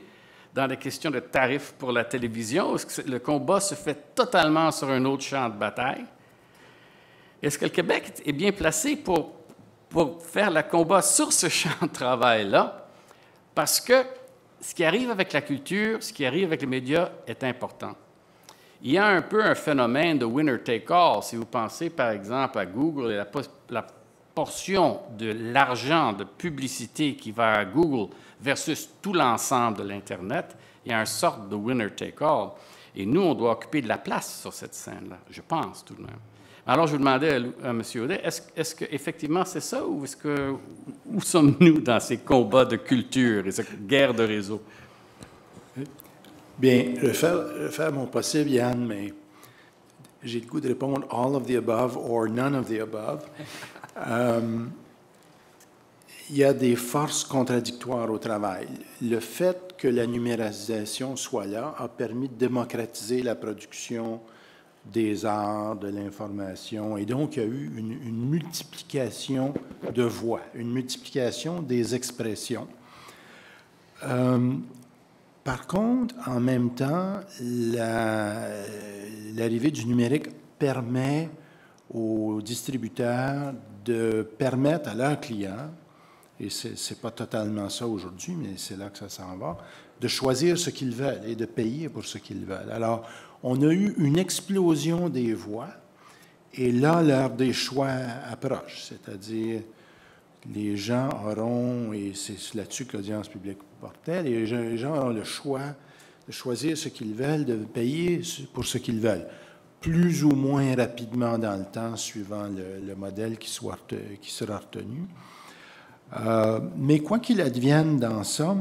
dans des questions de tarifs pour la télévision? Est-ce que le combat se fait totalement sur un autre champ de bataille? Est-ce que le Québec est bien placé pour faire le combat sur ce champ de travail-là? Parce que ce qui arrive avec la culture, ce qui arrive avec les médias est important. Il y a un peu un phénomène de winner take all. Si vous pensez, par exemple, à Google et la portion de l'argent de publicité qui va à Google versus tout l'ensemble de l'Internet, il y a une sorte de winner take all. Et nous, on doit occuper de la place sur cette scène-là, je pense tout de même. Alors, je vous demandais à M. Audet, est-ce qu'effectivement c'est ça ou où sommes-nous dans ces combats de culture et cette guerre de réseau?
Bien, je vais faire mon possible, Yann, mais j'ai le goût de répondre all of the above or none of the above. Il y a des forces contradictoires au travail. Le fait que la numérisation soit là a permis de démocratiser la production des arts, de l'information, et donc il y a eu une multiplication de voix, une multiplication des expressions. Par contre, en même temps, l'arrivée du numérique permet aux distributeurs de permettre à leurs clients, et ce n'est pas totalement ça aujourd'hui, mais c'est là que ça s'en va, de choisir ce qu'ils veulent et de payer pour ce qu'ils veulent. Alors, on a eu une explosion des voix, et là, l'heure des choix approche, c'est-à-dire les gens auront, et c'est là-dessus que l'audience publique portait, les gens auront le choix de choisir ce qu'ils veulent, de payer pour ce qu'ils veulent, plus ou moins rapidement dans le temps, suivant le modèle qui sera retenu. Mais quoi qu'il advienne dans ça,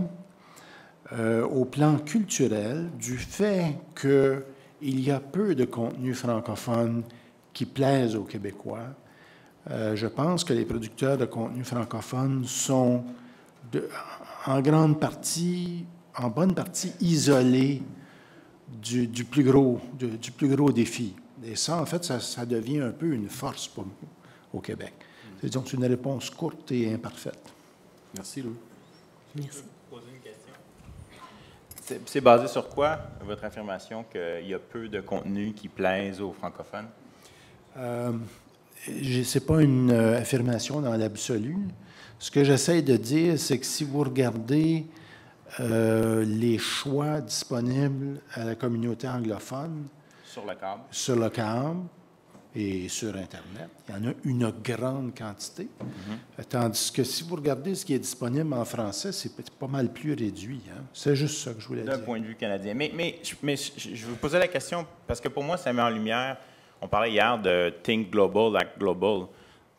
au plan culturel, du fait qu'il y a peu de contenu francophone qui plaise aux Québécois, je pense que les producteurs de contenu francophone sont en bonne partie isolés du plus gros défi. Et ça, en fait, ça devient un peu une force pour nous au Québec. C'est donc une réponse courte et imparfaite.
Merci, Louis.
Merci.
Poser une question. C'est basé sur quoi, votre affirmation qu'il y a peu de contenu qui plaise aux francophones?
Ce n'est pas une affirmation dans l'absolu. Ce que j'essaie de dire, c'est que si vous regardez les choix disponibles à la communauté anglophone sur le câble et sur Internet, il y en a une grande quantité. Tandis que si vous regardez ce qui est disponible en français, c'est pas mal plus réduit. Hein? C'est juste ça que je voulais dire.
D'un point de vue canadien. Mais je vous posais la question parce que pour moi, ça met en lumière. On parlait hier de Think Global, Act Global.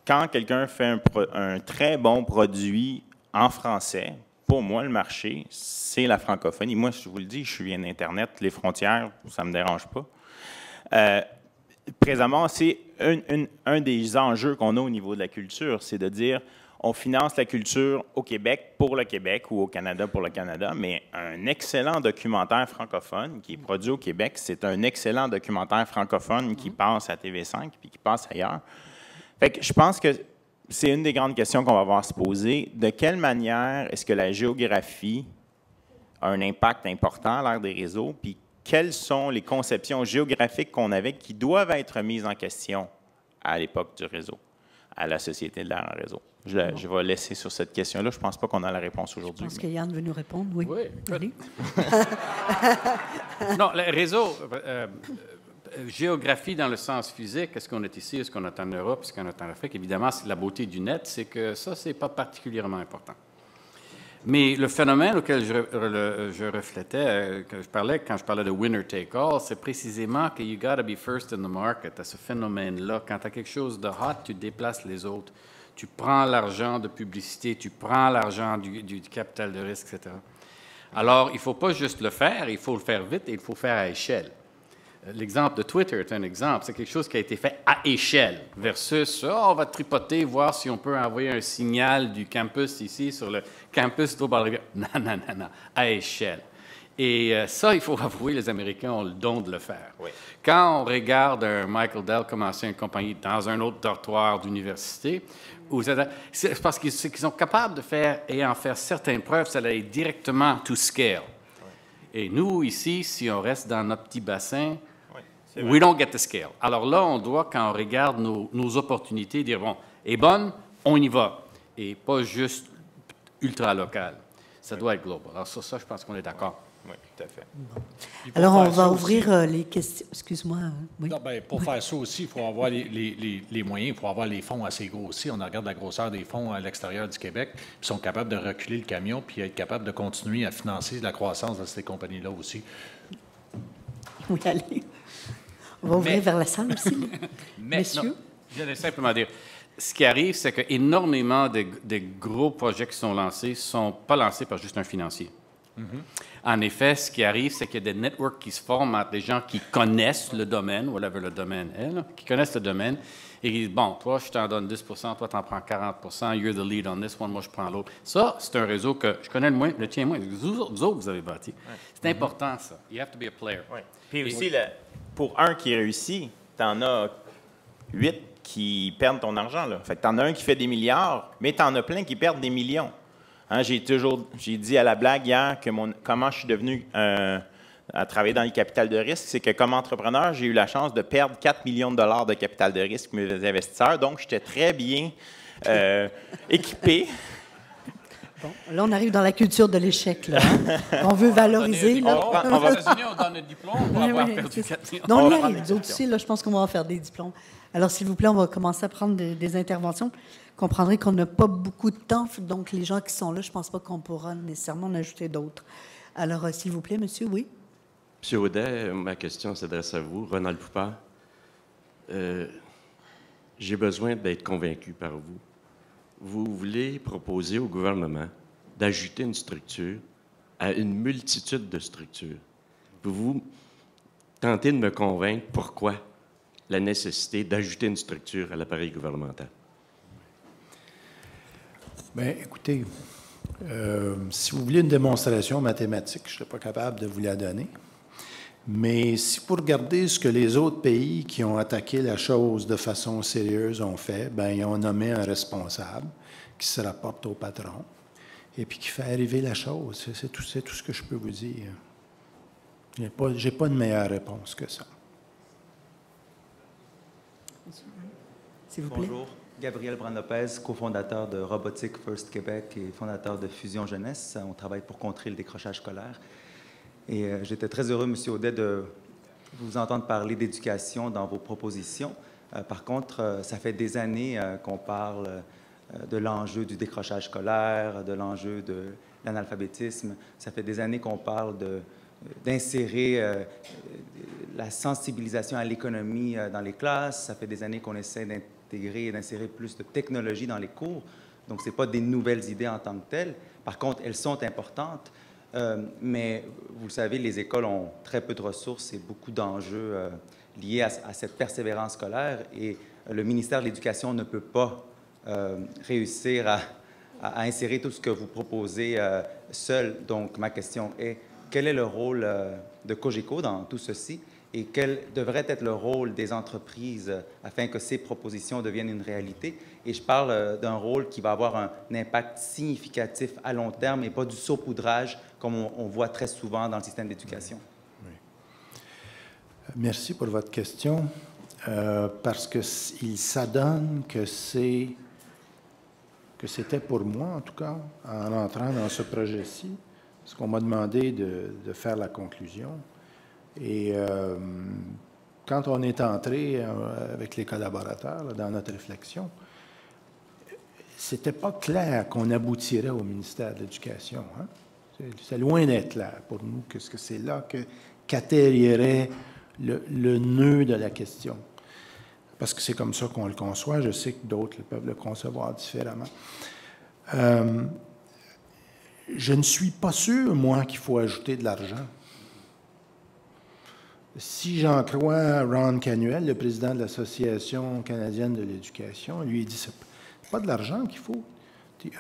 Quand quelqu'un fait un très bon produit en français, pour moi, le marché, c'est la francophonie. Moi, je vous le dis, je viens d'Internet, les frontières, ça ne me dérange pas. Présentement, c'est un des enjeux qu'on a au niveau de la culture, c'est de dire on finance la culture au Québec pour le Québec ou au Canada pour le Canada, mais un excellent documentaire francophone qui est produit au Québec, c'est un excellent documentaire francophone qui passe à TV5 puis qui passe ailleurs. Fait que je pense que c'est une des grandes questions qu'on va avoir à se poser. De quelle manière est-ce que la géographie a un impact important à l'ère des réseaux, puis quelles sont les conceptions géographiques qu'on avait qui doivent être mises en question à l'époque du réseau, à la société de l'ère en réseau? Je vais laisser sur cette question-là. Je ne pense pas qu'on a la réponse aujourd'hui.
Je pense que Yann veut nous répondre, oui.
Oui.
Allez.
Non, le réseau, géographie dans le sens physique, est-ce qu'on est ici, est-ce qu'on est en Europe, est-ce qu'on est en Afrique? Évidemment, c'est la beauté du net, c'est que ça, ce n'est pas particulièrement important. Mais le phénomène auquel je reflétais, quand je parlais de winner take all, c'est précisément que you gotta be first in the market, à ce phénomène-là. Quand tu as quelque chose de hot, tu déplaces les autres. Tu prends l'argent de publicité, tu prends l'argent du capital de risque, etc. Alors, il ne faut pas juste le faire, il faut le faire vite et il faut le faire à échelle. L'exemple de Twitter est un exemple. C'est quelque chose qui a été fait à échelle versus on va tripoter, voir si on peut envoyer un signal du campus ici sur le campus d'Aube-Rivière. Non, à échelle. Et ça, il faut avouer, les Américains ont le don de le faire. Oui. Quand on regarde un Michael Dell commencer une compagnie dans un autre dortoir d'université, c'est parce qu'ils sont capables de faire et en faire certaines preuves, ça allait directement to scale. Oui. Et nous, ici, si on reste dans notre petit bassin, we don't get the scale. Alors là, on doit, quand on regarde nos opportunités, dire, bon, est bonne, on y va. Et pas juste ultra-local. Ça doit être global. Alors, sur ça, je pense qu'on est d'accord.
Oui, tout à fait.
Puis pour
Alors, on
faire
va
ça
ouvrir
aussi-
les questions. Excuse-moi. Oui.
Non, ben, pour faire ça aussi, il faut avoir les moyens, il faut avoir les fonds assez gros aussi. On regarde la grosseur des fonds à l'extérieur du Québec, puis ils sont capables de reculer le camion, puis être capables de continuer à financer la croissance de ces compagnies-là aussi.
Oui, allez. On va ouvrir vers la salle aussi.
Mais
Messieurs?
non, je voulais simplement dire, ce qui arrive, c'est qu'énormément de gros projets qui sont lancés ne sont pas lancés par juste un financier. En effet, ce qui arrive, c'est qu'il y a des networks qui se forment entre des gens qui connaissent le domaine, whatever le domaine est, là, qui connaissent le domaine, et qui disent, bon, toi, je t'en donne 10 toi, t'en prends 40 you're the lead on this one, moi, je prends l'autre. Ça, c'est un réseau que je connais le tien moins, vous autres, vous avez bâti. C'est important, ça. You have to be a player.
Oui. Puis aussi, pour un qui réussit, tu en as 8 qui perdent ton argent. Là. Fait que tu en as un qui fait des milliards, mais tu en as plein qui perdent des millions. Hein, j'ai dit à la blague hier que comment je suis devenu à travailler dans le capital de risque, c'est que comme entrepreneur, j'ai eu la chance de perdre 4 millions de dollars de capital de risque mes investisseurs. Donc, j'étais très bien équipé.
Bon, là, on arrive dans la culture de l'échec, là. Hein? On veut valoriser, là.
On va on donne le diplôme pour
Oui,
avoir
oui,
perdu
c'est ça.
4 millions.
Donc, on y
va prendre
arrive.
des
Nous autres
questions.
aussi, là, je pense qu'on va en faire des diplômes. Alors, s'il vous plaît, on va commencer à prendre des interventions. Vous comprendrez qu'on n'a pas beaucoup de temps, donc les gens qui sont là, je ne pense pas qu'on pourra nécessairement en ajouter d'autres. Alors, s'il vous plaît, monsieur, oui.
Monsieur Audet, ma question s'adresse à vous, Ronald Poupard. J'ai besoin d'être convaincu par vous. Vous voulez proposer au gouvernement d'ajouter une structure à une multitude de structures. Vous tentez de me convaincre pourquoi la nécessité d'ajouter une structure à l'appareil gouvernemental.
Bien, écoutez, si vous voulez une démonstration mathématique, je ne serais pas capable de vous la donner. Mais si vous regardez ce que les autres pays qui ont attaqué la chose de façon sérieuse ont fait, bien, ils ont nommé un responsable qui se rapporte au patron et puis qui fait arriver la chose. C'est tout ce que je peux vous dire. J'ai pas de meilleure réponse que ça.
S'il vous plaît.
Bonjour, Gabriel Brand-Lopez, cofondateur de Robotique First Québec et fondateur de Fusion Jeunesse. On travaille pour contrer le décrochage scolaire. Et j'étais très heureux, M. Audet, de vous entendre parler d'éducation dans vos propositions. Par contre, ça fait des années qu'on parle de l'enjeu du décrochage scolaire, de l'enjeu de l'analphabétisme. Ça fait des années qu'on parle d'insérer la sensibilisation à l'économie dans les classes. Ça fait des années qu'on essaie d'intégrer et d'insérer plus de technologie dans les cours. Donc, ce n'est pas des nouvelles idées en tant que telles. Par contre, elles sont importantes. Mais vous le savez, les écoles ont très peu de ressources et beaucoup d'enjeux liés à cette persévérance scolaire. Et le ministère de l'Éducation ne peut pas réussir à insérer tout ce que vous proposez seul. Donc, ma question est, quel est le rôle de Cogeco dans tout ceci et quel devrait être le rôle des entreprises afin que ces propositions deviennent une réalité? Et je parle d'un rôle qui va avoir un impact significatif à long terme et pas du saupoudrage comme on voit très souvent dans le système d'éducation.
Oui. Merci pour votre question, parce qu'il s'adonne que c'était pour moi, en tout cas, en entrant dans ce projet-ci, parce qu'on m'a demandé de faire la conclusion. Et quand on est entré avec les collaborateurs là, dans notre réflexion, c'était pas clair qu'on aboutirait au ministère de l'Éducation. Hein? C'est loin d'être clair pour nous que c'est là qu'atterrirait le nœud de la question. Parce que c'est comme ça qu'on le conçoit. Je sais que d'autres peuvent le concevoir différemment. Je ne suis pas sûr, moi, qu'il faut ajouter de l'argent. Si j'en crois Ron Canuel, le président de l'Association canadienne de l'éducation, lui, il dit c'est pas de l'argent qu'il faut.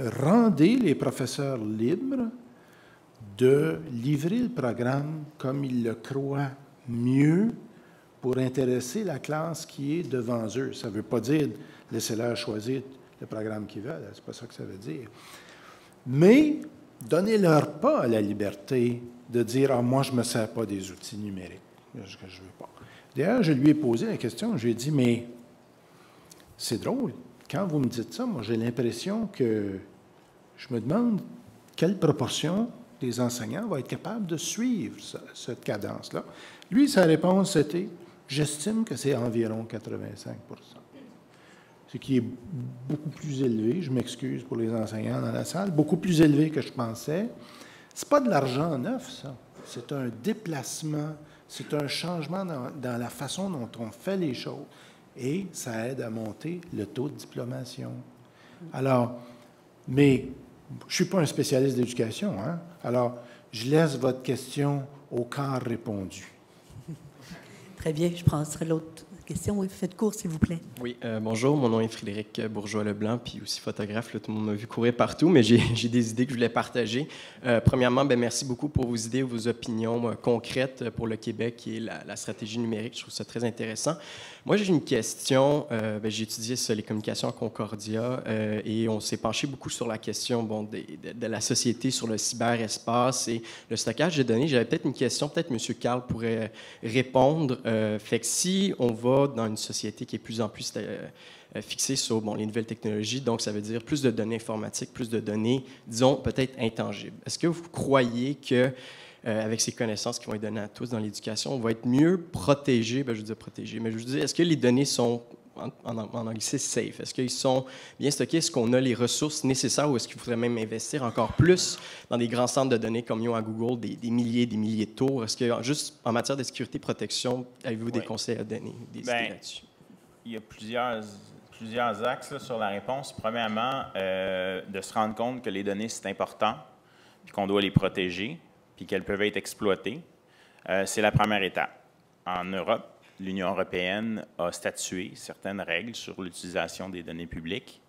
Rendez les professeurs libres de livrer le programme comme ils le croient mieux pour intéresser la classe qui est devant eux. Ça ne veut pas dire laissez-leur choisir le programme qu'ils veulent, c'est pas ça que ça veut dire. Mais donnez-leur pas la liberté de dire « Ah, moi, je ne me sers pas des outils numériques. » Je ne veux pas. D'ailleurs, je lui ai posé la question, je lui ai dit « Mais c'est drôle, quand vous me dites ça, moi, j'ai l'impression que je me demande quelle proportion des enseignants va être capable de suivre cette cadence-là? Lui, sa réponse, c'était « J'estime que c'est environ 85 ». Ce qui est beaucoup plus élevé, je m'excuse pour les enseignants dans la salle, beaucoup plus élevé que je pensais. C'est pas de l'argent neuf, ça. C'est un déplacement, c'est un changement dans la façon dont on fait les choses. Et ça aide à monter le taux de diplomation. Alors, mais je ne suis pas un spécialiste d'éducation, hein? Alors, je laisse votre question au quart répondu.
Très bien, je prendrai l'autre question. Oui, faites court, s'il vous plaît.
Oui, bonjour, mon nom est Frédéric Bourgeois-Leblanc, puis aussi photographe. Là, tout le monde m'a vu courir partout, mais j'ai des idées que je voulais partager. Premièrement, merci beaucoup pour vos idées, vos opinions concrètes pour le Québec et la stratégie numérique. Je trouve ça très intéressant. Moi, j'ai une question. J'ai étudié les communications à Concordia et on s'est penché beaucoup sur la question de la société, sur le cyberespace et le stockage de données. J'avais peut-être une question, peut-être M. Carl pourrait répondre. Fait que si on va dans une société qui est de plus en plus fixée sur les nouvelles technologies, donc ça veut dire plus de données informatiques, plus de données, disons, peut-être intangibles. Est-ce que vous croyez que avec ces connaissances qui vont être données à tous dans l'éducation, on va être mieux protégé, je veux dire protégé, mais je veux dire, est-ce que les données sont, en anglais, c'est safe? Est-ce qu'ils sont bien stockés? Est-ce qu'on a les ressources nécessaires ou est-ce qu'il faudrait même investir encore plus dans des grands centres de données comme ils ont à Google, des milliers de tours? Est-ce que, juste en matière de sécurité et protection, avez-vous des conseils à donner, des idées là-dessus?
Il y a plusieurs axes là, sur la réponse. Premièrement, de se rendre compte que les données, c'est important, puis qu'on doit les protéger, puis qu'elles peuvent être exploitées. C'est la première étape. En Europe, l'Union européenne a statué certaines règles sur l'utilisation des données publiques.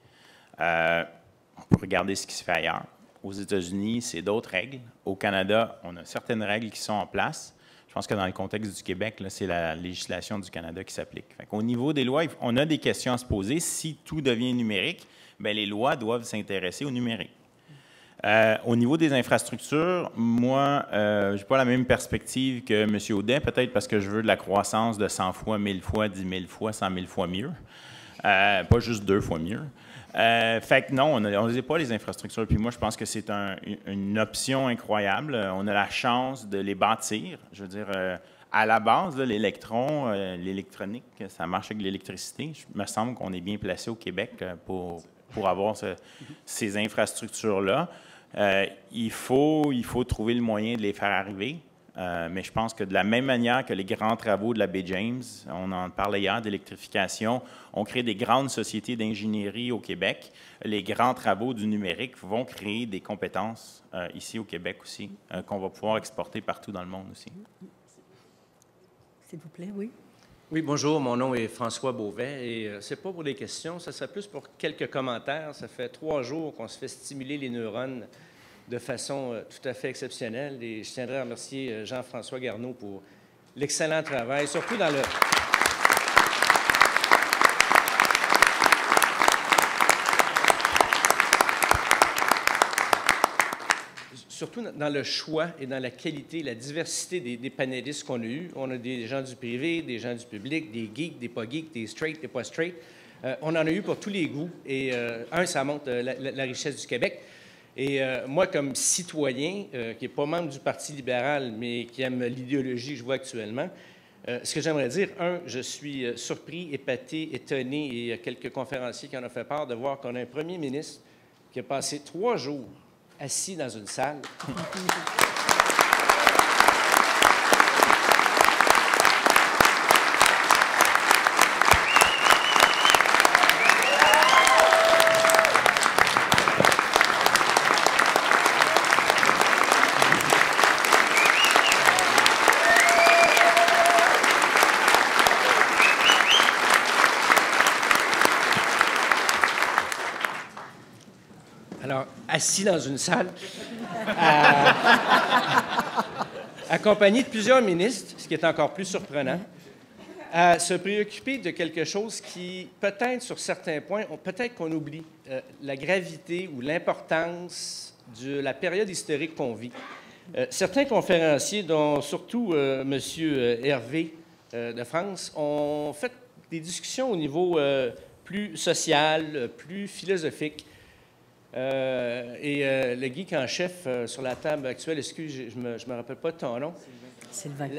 On peut regarder ce qui se fait ailleurs. Aux États-Unis, c'est d'autres règles. Au Canada, on a certaines règles qui sont en place. Je pense que dans le contexte du Québec, c'est la législation du Canada qui s'applique. Au niveau des lois, on a des questions à se poser. Si tout devient numérique, bien, les lois doivent s'intéresser au numérique. Au niveau des infrastructures, moi, je n'ai pas la même perspective que M. Audet, peut-être parce que je veux de la croissance de 100 fois, 1000 fois, 10 000 fois, 100 000 fois mieux. Pas juste 2 fois mieux. Fait que non, on n'a pas les infrastructures. Puis moi, je pense que c'est une option incroyable. On a la chance de les bâtir. Je veux dire, à la base, l'électron, l'électronique, ça marche avec l'électricité. Il me semble qu'on est bien placé au Québec pour avoir ces infrastructures-là. Il faut trouver le moyen de les faire arriver. Mais je pense que de la même manière que les grands travaux de la baie James, on en parlait hier, d'électrification, on crée des grandes sociétés d'ingénierie au Québec. Les grands travaux du numérique vont créer des compétences ici au Québec aussi, qu'on va pouvoir exporter partout dans le monde aussi.
S'il vous plaît, oui.
Oui, bonjour, mon nom est François Beauvais et c'est pas pour des questions, ça serait plus pour quelques commentaires. Ça fait 3 jours qu'on se fait stimuler les neurones de façon tout à fait exceptionnelle et je tiendrais à remercier Jean-François Garneau pour l'excellent travail, surtout dans le... Surtout dans le choix et dans la qualité, la diversité des panélistes qu'on a eus. On a des gens du privé, des gens du public, des geeks, des pas geeks, des straight, des pas straight. On en a eu pour tous les goûts. Et ça montre la richesse du Québec. Et moi, comme citoyen, qui n'est pas membre du Parti libéral, mais qui aime l'idéologie que je vois actuellement, ce que j'aimerais dire, je suis surpris, épaté, étonné, et il y a quelques conférenciers qui en ont fait part, de voir qu'on a un premier ministre qui a passé 3 jours assis dans une salle. Assis dans une salle, accompagné de plusieurs ministres, ce qui est encore plus surprenant, à se préoccuper de quelque chose qui, peut-être sur certains points, peut-être qu'on oublie la gravité ou l'importance de la période historique qu'on vit. Certains conférenciers, dont surtout M. Hervé de France, ont fait des discussions au niveau plus social, plus philosophique. Le geek en chef sur la table actuelle, excuse, je me rappelle pas de ton nom.
Sylvain.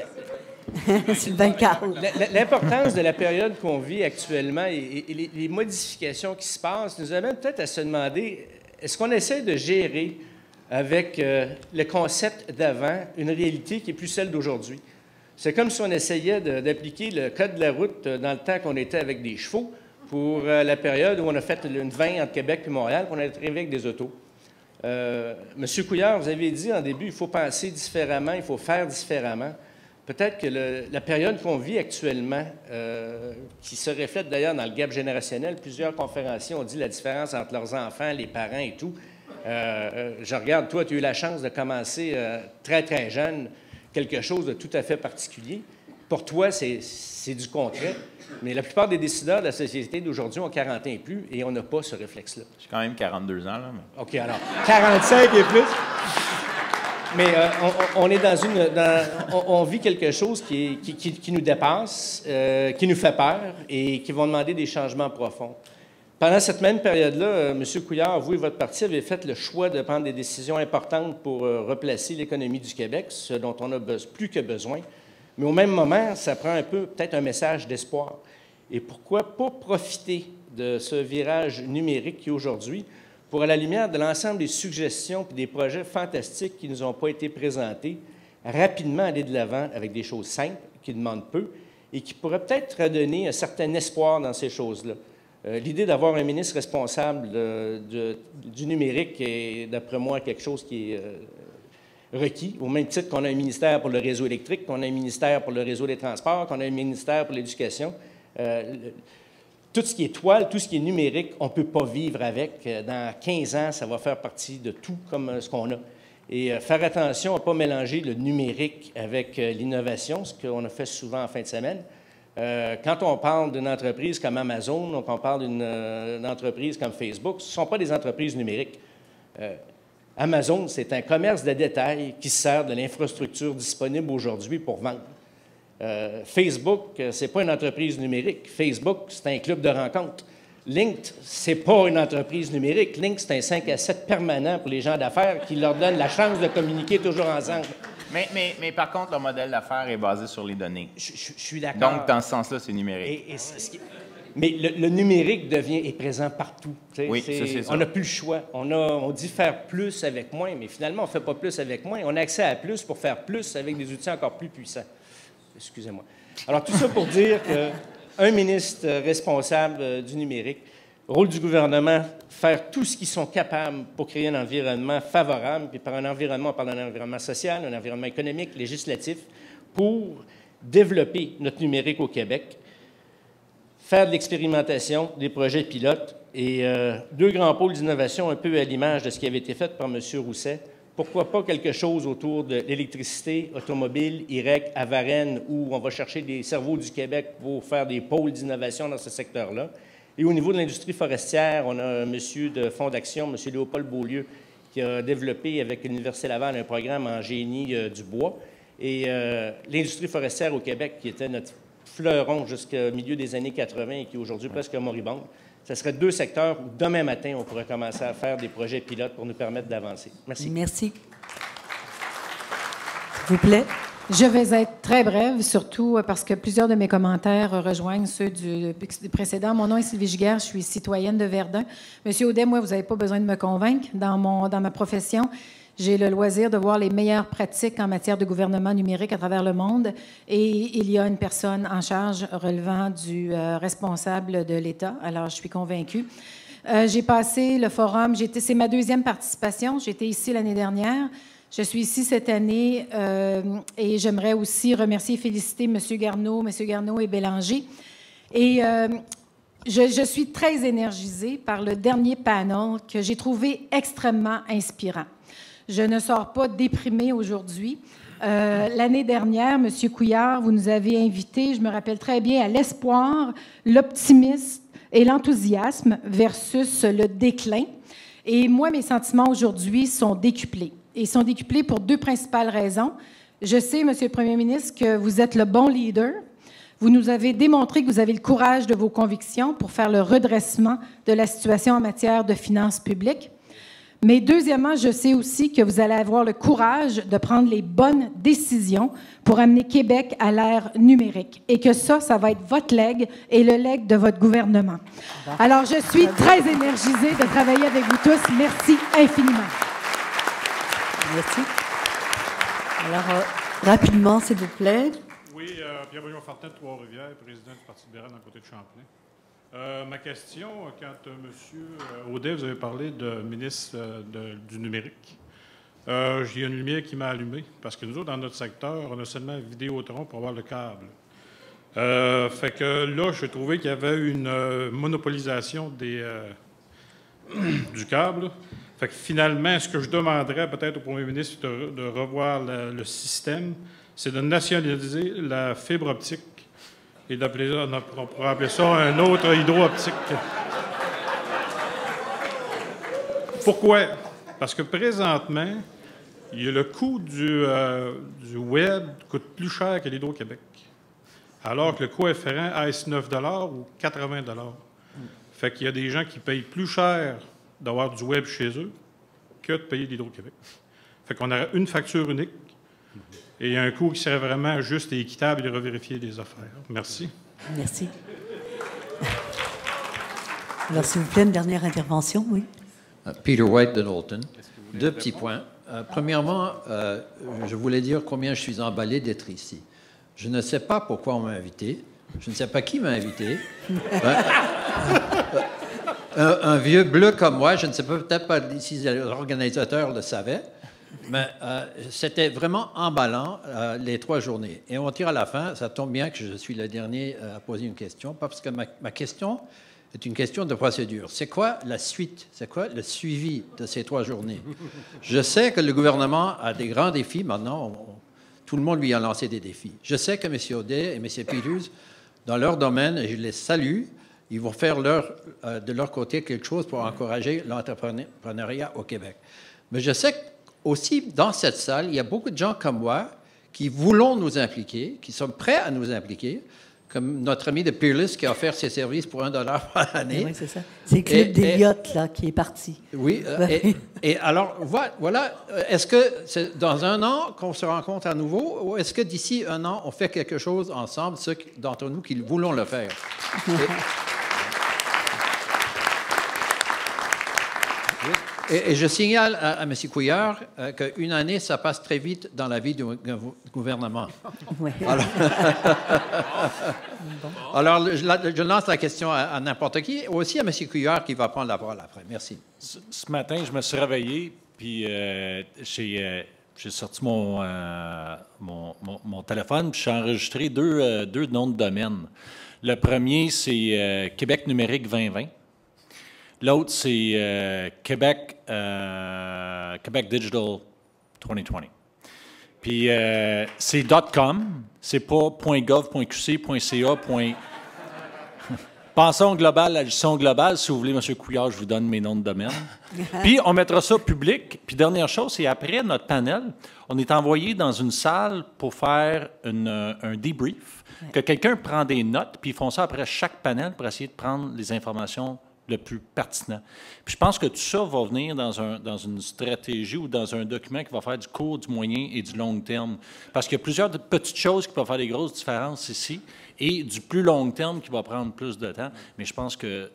Sylvain Carl.
L'importance de la période qu'on vit actuellement et les modifications qui se passent nous amènent peut-être à se demander, est-ce qu'on essaie de gérer avec le concept d'avant une réalité qui est plus celle d'aujourd'hui? C'est comme si on essayait d'appliquer le code de la route dans le temps qu'on était avec des chevaux pour la période où on a fait une 20 entre Québec et Montréal, puis on est arrivé avec des autos. Monsieur Couillard, vous avez dit en début, il faut penser différemment, il faut faire différemment. Peut-être que la période qu'on vit actuellement, qui se reflète d'ailleurs dans le gap générationnel, plusieurs conférenciers ont dit la différence entre leurs enfants, les parents et tout. Je regarde, toi, tu as eu la chance de commencer très, très jeune, quelque chose de tout à fait particulier. Pour toi, c'est du concret, mais la plupart des décideurs de la société d'aujourd'hui ont 40 ans et plus et on n'a pas ce réflexe-là.
J'ai quand même 42 ans, là. Mais...
OK, alors, 45 et plus. Mais on est on vit quelque chose qui nous dépasse, qui nous fait peur et qui va demander des changements profonds. Pendant cette même période-là, M. Couillard, vous et votre parti avez fait le choix de prendre des décisions importantes pour replacer l'économie du Québec, ce dont on a plus que besoin. Mais au même moment, ça prend un peu, peut-être un message d'espoir. Et pourquoi pas profiter de ce virage numérique qui est aujourd'hui pour, à la lumière de l'ensemble des suggestions et des projets fantastiques qui ne nous ont pas été présentés, rapidement aller de l'avant avec des choses simples, qui demandent peu, et qui pourraient peut-être redonner un certain espoir dans ces choses-là. L'idée d'avoir un ministre responsable du numérique est, d'après moi, quelque chose qui est requis, au même titre qu'on a un ministère pour le réseau électrique, qu'on a un ministère pour le réseau des transports, qu'on a un ministère pour l'éducation. Tout ce qui est toile, tout ce qui est numérique, on ne peut pas vivre avec. Dans 15 ans, ça va faire partie de tout comme ce qu'on a. Et faire attention à ne pas mélanger le numérique avec l'innovation, ce qu'on a fait souvent en fin de semaine. Quand on parle d'une entreprise comme Amazon, donc on parle d'une entreprise comme Facebook, ce ne sont pas des entreprises numériques. Amazon, c'est un commerce de détail qui sert de l'infrastructure disponible aujourd'hui pour vendre. Facebook, ce n'est pas une entreprise numérique. Facebook, c'est un club de rencontres. Linked, ce n'est pas une entreprise numérique. Linked, c'est un 5 à 7 permanent pour les gens d'affaires qui leur donne la chance de communiquer toujours ensemble.
Mais par contre, le modèle d'affaires est basé sur les données.
Je suis d'accord.
Donc, dans ce sens-là, c'est numérique.
Mais le numérique est présent partout.
Oui, c'est ça.
On n'a plus le choix. On dit faire plus avec moins, mais finalement, on ne fait pas plus avec moins. On a accès à plus pour faire plus avec des outils encore plus puissants. Excusez-moi. Alors, tout ça pour dire qu'un ministre responsable du numérique, rôle du gouvernement, faire tout ce qu'ils sont capables pour créer un environnement favorable, puis par un environnement, on parle d'un environnement social, un environnement économique, législatif, pour développer notre numérique au Québec, faire de l'expérimentation, des projets pilotes et deux grands pôles d'innovation un peu à l'image de ce qui avait été fait par M. Rousset. Pourquoi pas quelque chose autour de l'électricité, automobile, IREC, à Varennes, où on va chercher des cerveaux du Québec pour faire des pôles d'innovation dans ce secteur-là. Et au niveau de l'industrie forestière, on a un monsieur de Fonds d'action, M. Léopold Beaulieu, qui a développé avec l'Université Laval un programme en génie du bois. Et l'industrie forestière au Québec, qui était notre fleuron jusqu'au milieu des années 80 et qui est aujourd'hui presque moribonde, ce serait deux secteurs où demain matin, on pourrait commencer à faire des projets pilotes pour nous permettre d'avancer. Merci.
Merci. S'il vous plaît.
Je vais être très brève, surtout parce que plusieurs de mes commentaires rejoignent ceux du précédent. Mon nom est Sylvie Giguère, je suis citoyenne de Verdun. Monsieur Audet, moi, vous n'avez pas besoin de me convaincre. Dans ma profession, j'ai le loisir de voir les meilleures pratiques en matière de gouvernement numérique à travers le monde et il y a une personne en charge relevant du responsable de l'État. Alors, je suis convaincue. J'ai passé le forum, c'est ma deuxième participation. J'étais ici l'année dernière. Je suis ici cette année et j'aimerais aussi remercier et féliciter M. Garneau et Bélanger. Et je suis très énergisée par le dernier panel que j'ai trouvé extrêmement inspirant. Je ne sors pas déprimée aujourd'hui. L'année dernière, M. Couillard, vous nous avez invités, je me rappelle très bien, à l'espoir, l'optimisme et l'enthousiasme versus le déclin. Et moi, mes sentiments aujourd'hui sont décuplés. Et ils sont décuplés pour deux principales raisons. Je sais, M. le Premier ministre, que vous êtes le bon leader. Vous nous avez démontré que vous avez le courage de vos convictions pour faire le redressement de la situation en matière de finances publiques. Mais deuxièmement, je sais aussi que vous allez avoir le courage de prendre les bonnes décisions pour amener Québec à l'ère numérique et que ça va être votre legs et le legs de votre gouvernement. Alors, je suis très énergisée de travailler avec vous tous. Merci infiniment.
Merci. Alors, rapidement, s'il vous plaît.
Oui, Pierre-Benoît Fortin de Trois-Rivières, président du Parti libéral à côté de Champlain. Ma question, quand M. Audet, vous avez parlé de ministre du numérique, j'ai une lumière qui m'a allumé, parce que nous autres, dans notre secteur, on a seulement Vidéotron pour avoir le câble. Fait que là, je trouvais qu'il y avait une monopolisation du câble. Fait que finalement, ce que je demanderais peut-être au premier ministre de revoir le système, c'est de nationaliser la fibre optique et d'appeler, on pourrait appeler ça un autre hydro-optique. Pourquoi? Parce que présentement, il y a le coût du web coûte plus cher que l'Hydro-Québec, alors que le coût afférent est 9 $ ou 80 $. Fait qu'il y a des gens qui payent plus cher d'avoir du web chez eux que de payer l'Hydro-Québec. Fait qu'on a une facture unique et un coût qui serait vraiment juste et équitable de revérifier les affaires. Merci.
Merci. Alors, s'il vous plaît, une dernière intervention, oui.
Peter White de Knowlton. Deux petits points. Premièrement, je voulais dire combien je suis emballé d'être ici. Je ne sais pas pourquoi on m'a invité. Je ne sais pas qui m'a invité. Un vieux bleu comme moi, je ne sais pas, peut-être pas si les organisateurs le savaient, mais c'était vraiment emballant les 3 journées. Et on tire à la fin, ça tombe bien que je suis le dernier à poser une question, parce que ma question est une question de procédure. C'est quoi la suite? C'est quoi le suivi de ces 3 journées? Je sais que le gouvernement a des grands défis maintenant. Tout le monde lui a lancé des défis. Je sais que M. Audet et M. Peters, dans leur domaine, et je les salue, ils vont faire de leur côté quelque chose pour encourager l'entrepreneuriat au Québec. Mais je sais aussi, dans cette salle, il y a beaucoup de gens comme moi qui voulons nous impliquer, qui sont prêts à nous impliquer, comme notre ami de Peerless qui a offert ses services pour $1 par année.
Oui, c'est ça. C'est le club d'Eliott, là, qui est parti.
Oui. Et alors, voilà, est-ce que c'est dans 1 an qu'on se rencontre à nouveau, ou est-ce que d'ici 1 an, on fait quelque chose ensemble, ceux d'entre nous qui voulons le faire? Et je signale à M. Couillard qu'une année, ça passe très vite dans la vie du gouvernement.
Oui.
Alors je lance la question à n'importe qui, aussi à M. Couillard qui va prendre la parole après. Merci.
Ce matin, je me suis réveillé, puis j'ai sorti mon téléphone, puis j'ai enregistré deux noms de domaine. Le premier, c'est Québec numérique 2020. L'autre, c'est Québec Digital 2020. Puis c'est .com, c'est pas .gov, .qc, .ca, Pensons global, addition globale. Si vous voulez, M. Couillard, je vous donne mes noms de domaine. Puis on mettra ça public. Puis dernière chose, c'est après notre panel, on est envoyé dans une salle pour faire un debrief, que quelqu'un prend des notes, puis ils font ça après chaque panel pour essayer de prendre les informations le plus pertinent. Puis je pense que tout ça va venir dans une stratégie ou dans un document qui va faire du court, du moyen et du long terme. Parce qu'il y a plusieurs petites choses qui peuvent faire des grosses différences ici et du plus long terme qui va prendre plus de temps. Mais je pense que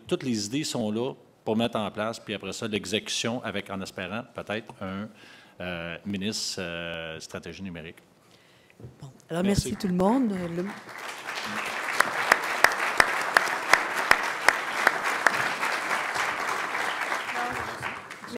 toutes les idées sont là pour mettre en place, puis après ça, l'exécution avec, en espérant, peut-être un ministre stratégie numérique.
Bon. Alors, merci tout le monde.